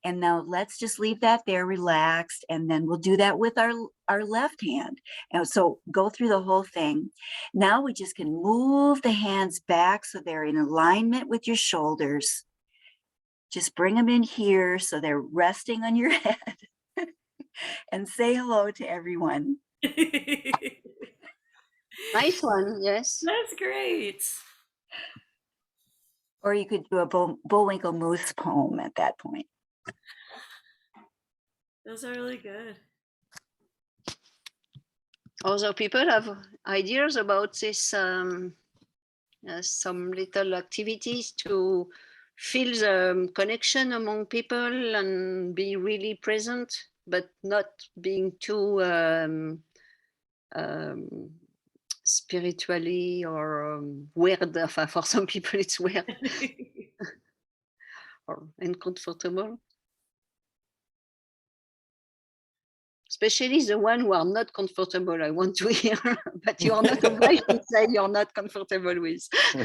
And now let's just leave that there relaxed. And then we'll do that with our left hand. And so go through the whole thing. Now we just can move the hands back so they're in alignment with your shoulders. Just bring them in here so they're resting on your head. And say hello to everyone. Nice one, yes. That's great. Or you could do a Bullwinkle Moose poem at that point. Those are really good. Other people have ideas about this, some little activities to feel the connection among people and be really present, but not being too spiritually or weird. For some people it's weird or uncomfortable. Especially the one who are not comfortable, I want to hear, but you are not obliged to say you're not comfortable with. Yeah,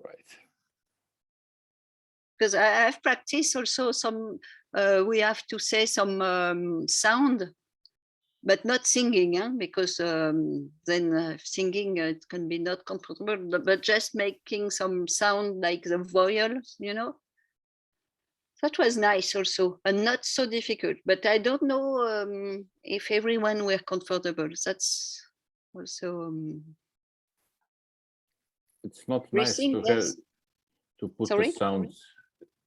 right. Because I've practiced also some, we have to say some sound but not singing, because then singing it can be not comfortable. But just making some sound like the vowels, That was nice also, and not so difficult. But I don't know if everyone were comfortable. That's also It's not nice breathing. Yes. to put the Sorry. sounds,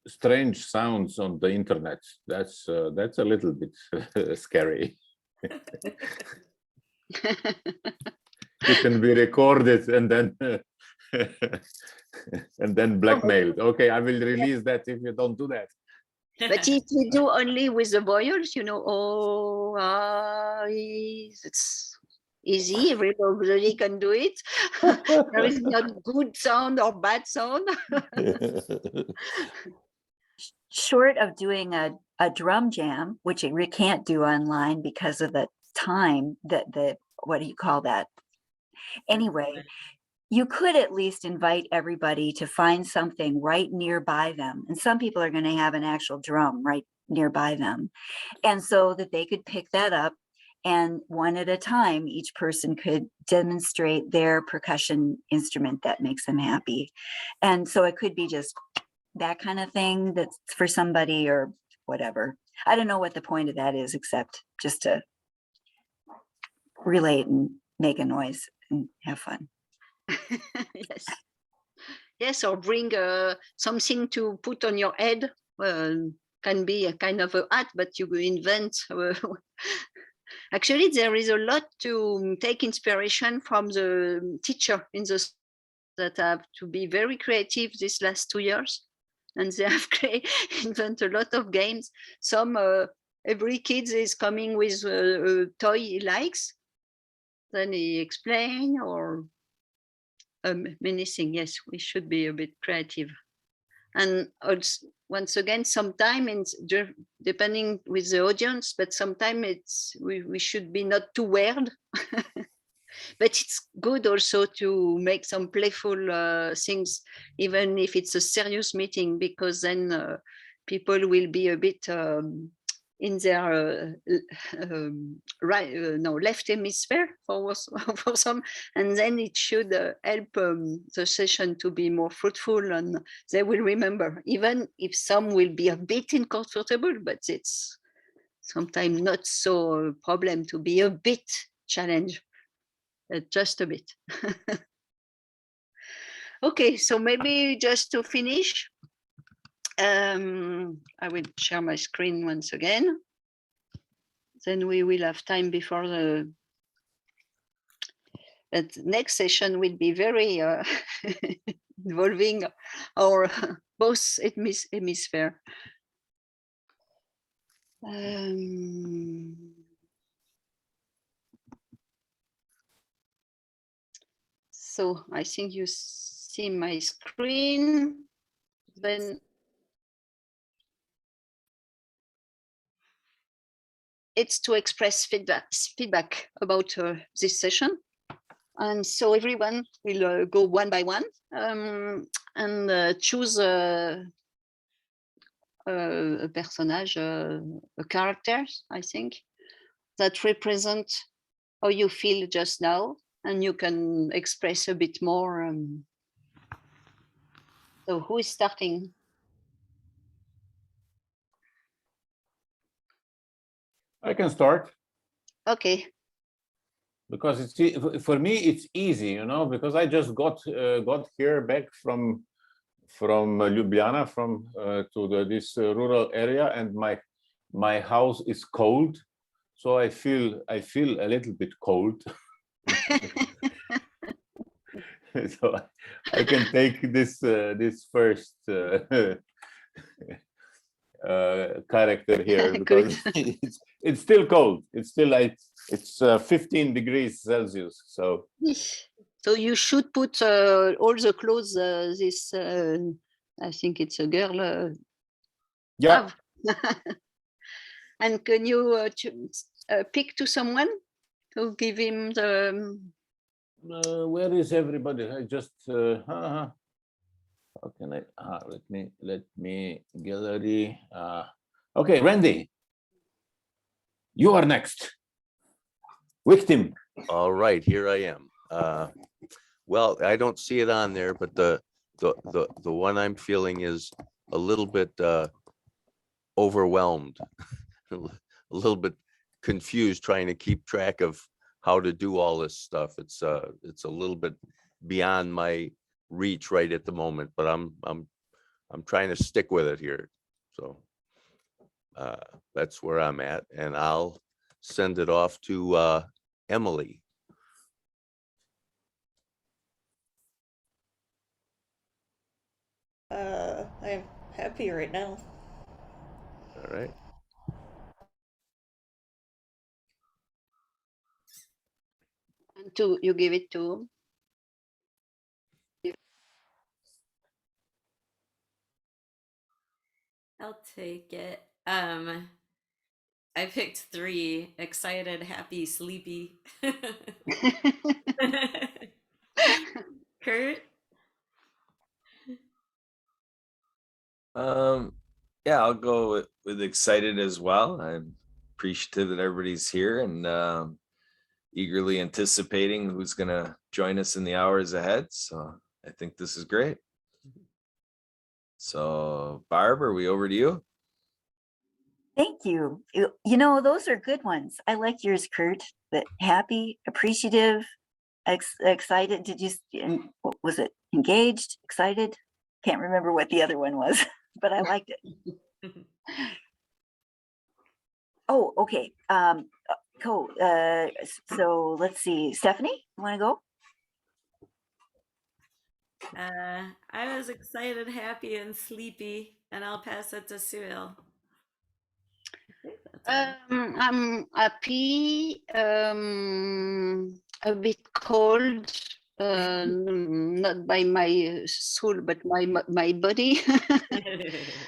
strange sounds on the internet. That's a little bit scary. You can be recorded and then and then blackmailed. Okay, I will release that if you don't do that. But if we do only with the vowels, oh, ah, it's easy. Everybody can do it. There is not good sound or bad sound. Short of doing a drum jam, which we can't do online because of the time, the what do you call that? Anyway, you could at least invite everybody to find something right nearby them. And some people are going to have an actual drum right nearby them. And so that they could pick that up, and one at a time, each person could demonstrate their percussion instrument that makes them happy. And so it could be just that kind of thing that's for somebody or whatever. I don't know what the point of that is, except just to relate and make a noise and have fun. Yes. Yes, or bring something to put on your head. Can be a kind of a hat, but you invent. Actually, there is a lot to take inspiration from the teacher in the that have to be very creative these last 2 years, and they have invented a lot of games. Some every kid is coming with a toy he likes, then he explain or many things. Yes, we should be a bit creative. And also, once again, sometimes depending with the audience, but sometimes we should be not too weird. But it's good also to make some playful things, even if it's a serious meeting, because then people will be a bit in their left hemisphere for some, and then it should help the session to be more fruitful, and they will remember, even if some will be a bit uncomfortable, but it's sometimes not so a problem to be a bit challenged, just a bit. Okay, so maybe just to finish, I will share my screen once again. Then we will have time before the next session will be very involving our both hemisphere. So I think you see my screen. Then it's to express feedback about this session. And so everyone will go one by one and choose a personage, a character, I think, that represent how you feel just now, and you can express a bit more. So who is starting? I can start. Okay. Because it's for me it's easy, because I just got here back from Ljubljana to this rural area, and my house is cold, so I feel a little bit cold. So I can take this first character here, because it's still cold. It's still it's 15 degrees Celsius. So you should put all the clothes this I think it's a girl yeah. And can you pick to someone to give him the where is everybody? I just how can I let me gallery. Okay, Randy, you are next. Victim. All right, here I am. Well, I don't see it on there, but the one I'm feeling is a little bit overwhelmed, a little bit confused, trying to keep track of how to do all this stuff. It's a little bit beyond my reach right at the moment, but I'm trying to stick with it here. So that's where I'm at, and I'll send it off to Emily. I'm happy right now. All right. And you give it to. I'll take it. I picked 3: excited, happy, sleepy. Kurt? Yeah, I'll go with excited as well. I'm appreciative that everybody's here and eagerly anticipating who's gonna join us in the hours ahead. So I think this is great. So Barb, are we over to you? Thank you. You know, those are good ones. I like yours, Kurt. But happy, appreciative, excited. Did you? What was it? Engaged, excited. Can't remember what the other one was, but I liked it. Oh, okay. Cool. So let's see. Stephanie, you want to go? I was excited, happy, and sleepy, and I'll pass it to Sybille. I'm happy, a bit cold, not by my soul, but my body,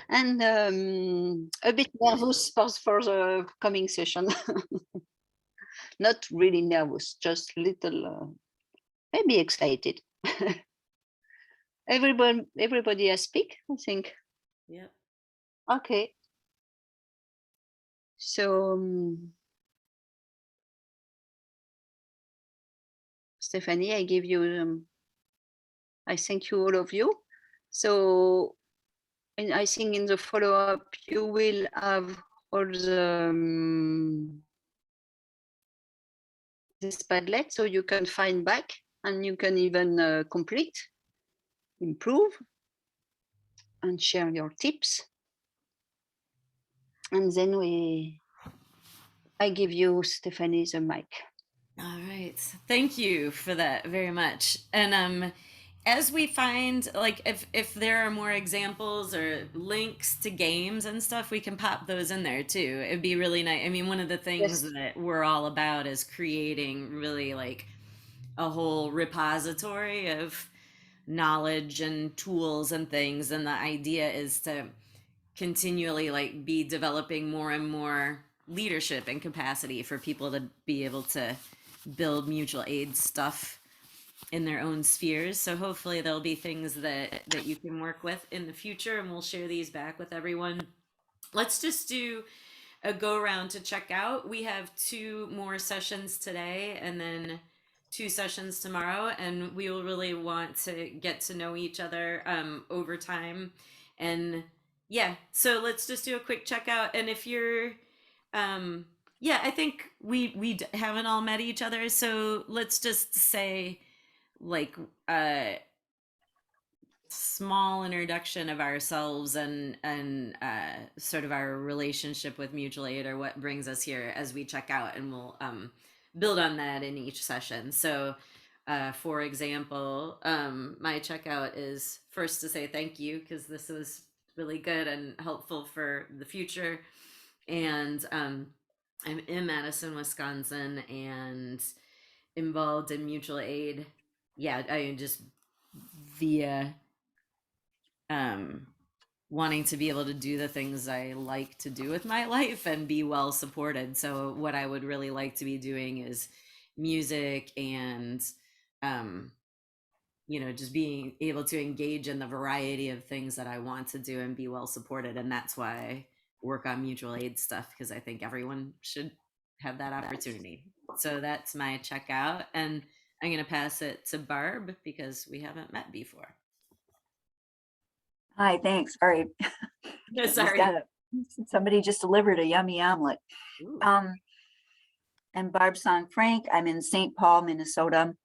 and a bit nervous for the coming session. Not really nervous, just little, maybe excited. Everybody has speak, I think. Yep. Okay. So, Stephanie, I give you, I thank you, all of you. So, and I think in the follow-up, you will have all the this Padlet, so you can find back and you can even complete, improve, and share your tips. And then I give you, Stephanie, the mic. All right. Thank you for that very much. And as we find, like, if there are more examples or links to games and stuff, we can pop those in there too. It'd be really nice. I mean, one of the things Yes. that we're all about is creating really like a whole repository of knowledge and tools and things. And the idea is to continually like be developing more and more leadership and capacity for people to be able to build mutual aid stuff in their own spheres. So hopefully there'll be things that you can work with in the future, and we'll share these back with everyone. Let's just do a go around to check out. We have 2 more sessions today and then 2 sessions tomorrow, and we will really want to get to know each other over time. And yeah, so let's just do a quick checkout. And if you're yeah, I think we haven't all met each other, so let's just say like small introduction of ourselves and sort of our relationship with mutual aid, or what brings us here as we check out, and we'll build on that in each session. So for example, my checkout is first to say thank you, because this was really good and helpful for the future. And I'm in Madison, Wisconsin, and involved in mutual aid. Yeah, I just via wanting to be able to do the things I like to do with my life and be well supported. So what I would really like to be doing is music and just being able to engage in the variety of things that I want to do and be well supported. And that's why I work on mutual aid stuff, because I think everyone should have that opportunity. So that's my checkout, and I'm going to pass it to Barb because we haven't met before. Hi, thanks. Sorry. Just Sorry. somebody just delivered a yummy omelet. Ooh. I'm Barb Song Frank. I'm in St. Paul, Minnesota.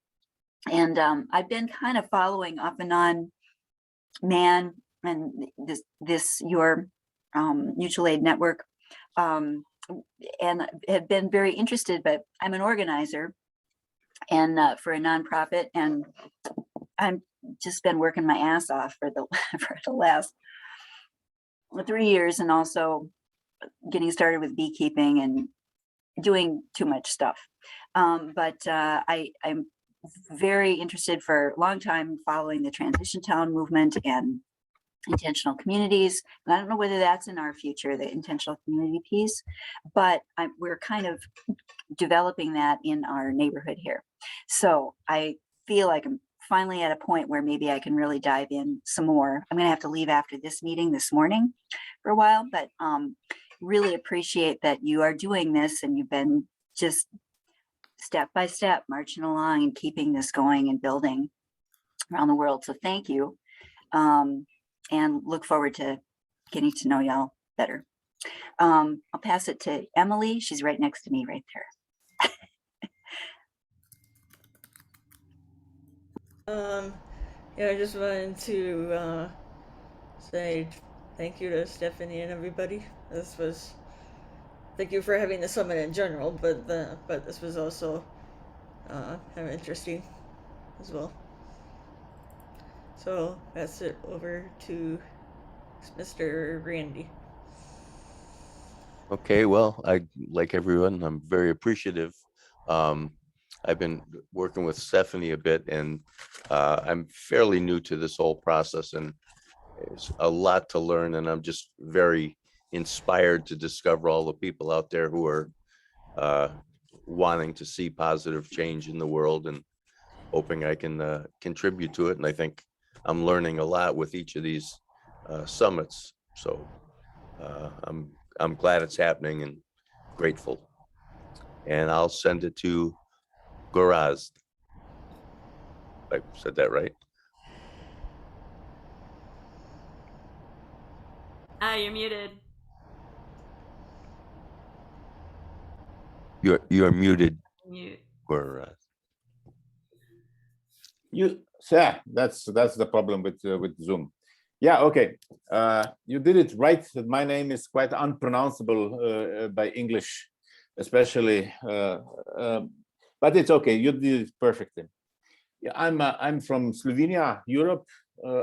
And I've been kind of following off and on MAN and your mutual aid network, and have been very interested, but I'm an organizer and for a nonprofit, and I'm just been working my ass off for the for the last 3 years, and also getting started with beekeeping and doing too much stuff. But I'm very interested for a long time following the transition town movement and intentional communities. And I don't know whether that's in our future, the intentional community piece, but we're kind of developing that in our neighborhood here. So I feel like I'm finally at a point where maybe I can really dive in some more. I'm going to have to leave after this meeting this morning for a while, but really appreciate that you are doing this, and you've been just step by step marching along and keeping this going and building around the world. So thank you. And look forward to getting to know y'all better. I'll pass it to Emily. She's right next to me right there. Yeah, I just wanted to say thank you to Stephanie and everybody. Thank you for having the summit in general, but this was also kind of interesting as well. So pass it over to Mr. Randy. Okay, well, like everyone, I'm very appreciative. I've been working with Stephanie a bit, and I'm fairly new to this whole process, and it's a lot to learn, and I'm just very inspired to discover all the people out there who are wanting to see positive change in the world, and hoping I can contribute to it. And I think I'm learning a lot with each of these summits. So I'm glad it's happening and grateful. And I'll send it to Gorazd. I said that right? You're muted. You're muted, Mute. Gorazd. That's the problem with Zoom. Yeah, okay. You did it right. My name is quite unpronounceable by English, especially, but it's okay. You did it perfectly. Yeah, I'm from Slovenia, Europe.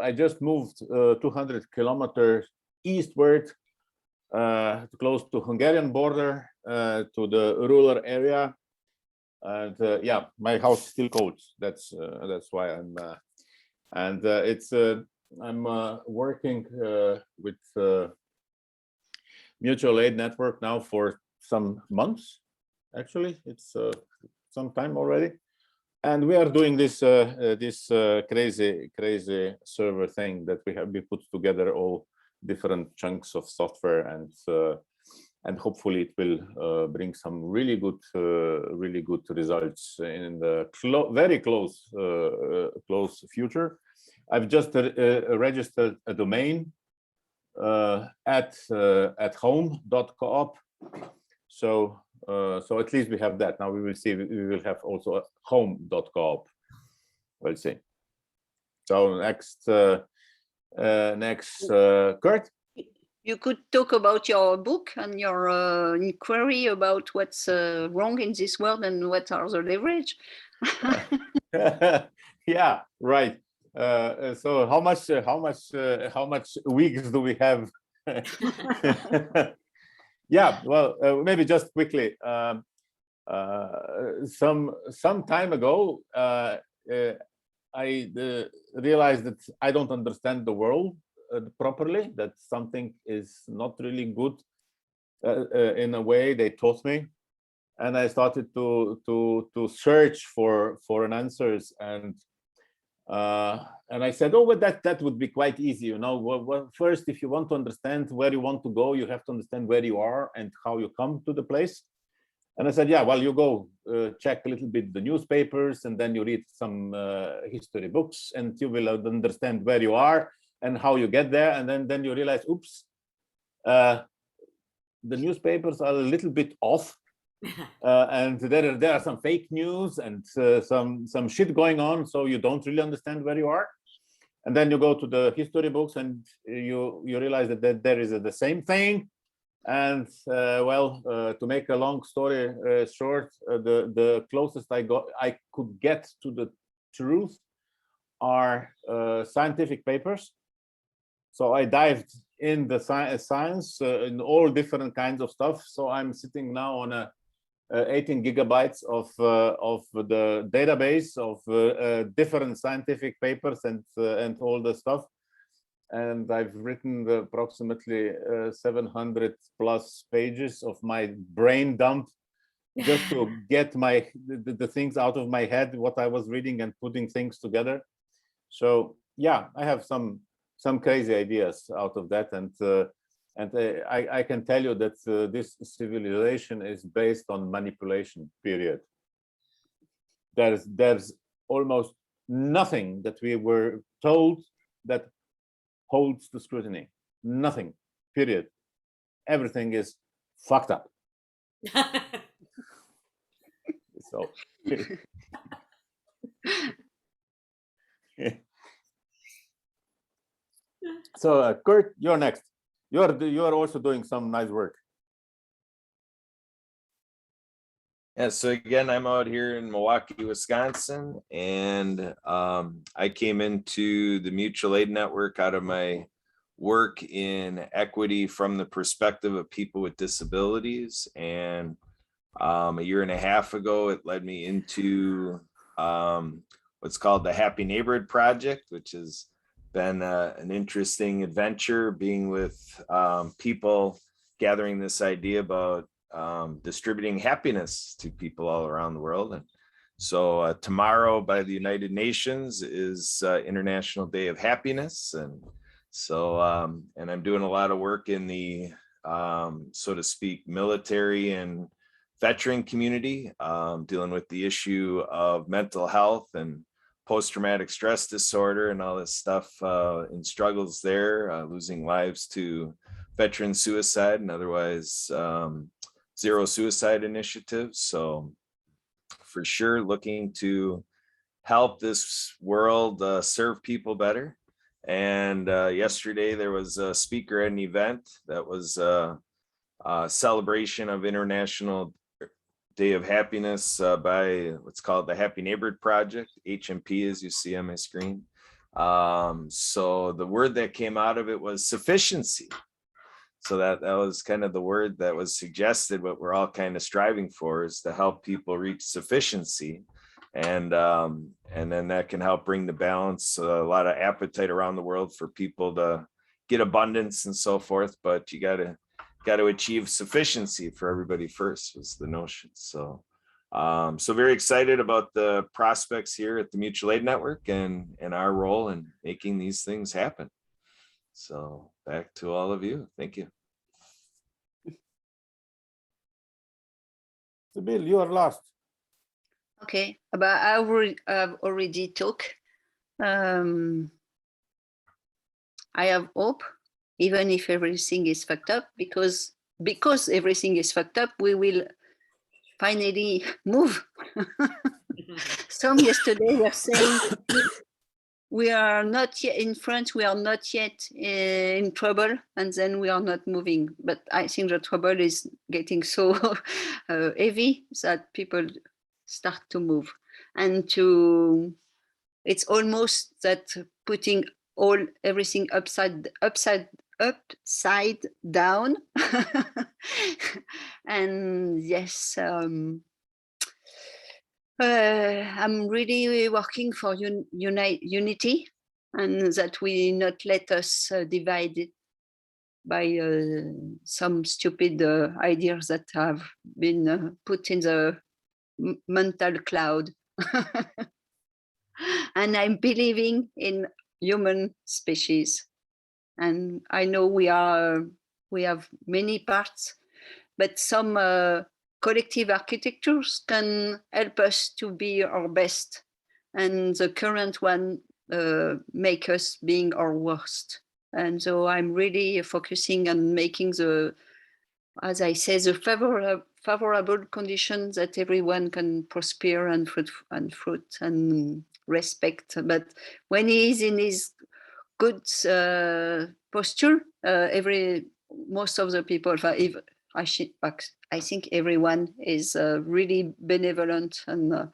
I just moved 200 kilometers eastward, close to Hungarian border, to the rural area. And yeah, my house is still cold. That's why I'm and it's I'm working with mutual aid network now for some months. Actually, it's some time already, and we are doing this crazy server thing that we put together all different chunks of software, and hopefully it will bring some really good results in the very close future. I've just registered a domain at home.coop, so at least we have that. Now we will see, we will have also home.coop. We'll see. So next Kurt. You could talk about your book and your inquiry about what's wrong in this world and what are the leverage. Yeah, right. So how much weeks do we have? Yeah, well, maybe just quickly. Some time ago, I realized that I don't understand the world properly, that something is not really good in a way they taught me, and I started to search for an answers, and I said, oh, but that would be quite easy, you know. Well, first, if you want to understand where you want to go, you have to understand where you are and how you come to the place. And I said, yeah, well, you go check a little bit the newspapers, and then you read some history books, and you will understand where you are and how you get there. And then you realize, oops, the newspapers are a little bit off. And there are some fake news and some shit going on, so you don't really understand where you are. And then you go to the history books, and you realize that there is the same thing. And to make a long story short, the closest I could get to the truth are scientific papers. So I dived in the science in all different kinds of stuff. So I'm sitting now on a 18 gigabytes of the database of different scientific papers and all the stuff. And I've written approximately 700 plus pages of my brain dump just to get the things out of my head, what I was reading, and putting things together. So yeah, I have some crazy ideas out of that, and I can tell you that this civilization is based on manipulation, period. There's almost nothing that we were told that holds the scrutiny. Nothing, period. Everything is fucked up. So so Kurt, you're next. You are also doing some nice work. Yeah, so again, I'm out here in Milwaukee, Wisconsin, and I came into the mutual aid network out of my work in equity from the perspective of people with disabilities. And a year and a half ago, it led me into what's called the Happy Neighborhood Project, which has been an interesting adventure, being with people, gathering this idea about distributing happiness to people all around the world. And so tomorrow by the United Nations is International Day of Happiness. And so, and I'm doing a lot of work in the, so to speak, military and veteran community, dealing with the issue of mental health and post-traumatic stress disorder and all this stuff, and struggles there, losing lives to veteran suicide and otherwise zero suicide initiatives. So for sure, looking to help this world serve people better. And yesterday there was a speaker at an event that was a celebration of International Day of Happiness by what's called the Happy Neighborhood Project, HMP, as you see on my screen. So the word that came out of it was sufficiency. So that was kind of the word that was suggested. What we're all kind of striving for is to help people reach sufficiency, and then that can help bring the balance. A lot of appetite around the world for people to get abundance and so forth, but you got to achieve sufficiency for everybody first, was the notion. So so very excited about the prospects here at the Mutual Aid Network and our role in making these things happen. So back to all of you. Thank you. Sybille, you are last. Okay, but I've already talked. I have hope, even if everything is fucked up, because everything is fucked up, we will finally move. Some yesterday were saying we are not yet in France, we are not yet in trouble, and then we are not moving. But I think the trouble is getting so heavy that people start to move, and it's almost that putting everything upside down. And yes, I'm really working for unity, and that we not let us divided by some stupid ideas that have been put in the mental cloud. And I'm believing in human species, and I know we have many parts, but some collective architectures can help us to be our best, and the current one make us being our worst. And so I'm really focusing on making the, as I say, the favorable conditions that everyone can prosper and fruit and respect. But when he is in his good posture, most of the people, I think everyone is really benevolent, and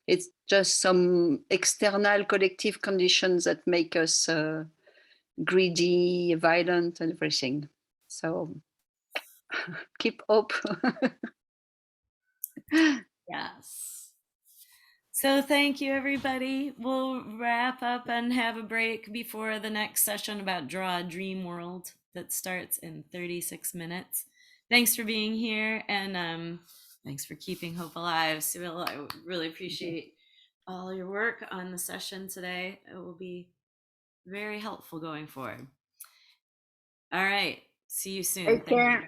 it's just some external collective conditions that make us greedy, violent, and everything. So keep hope. Yes. So thank you, everybody. We'll wrap up and have a break before the next session about Draw a Dream World that starts in 36 minutes. Thanks for being here, and thanks for keeping hope alive. Sybille, I really appreciate all your work on the session today. It will be very helpful going forward. All right. See you soon. Take Thank care. you.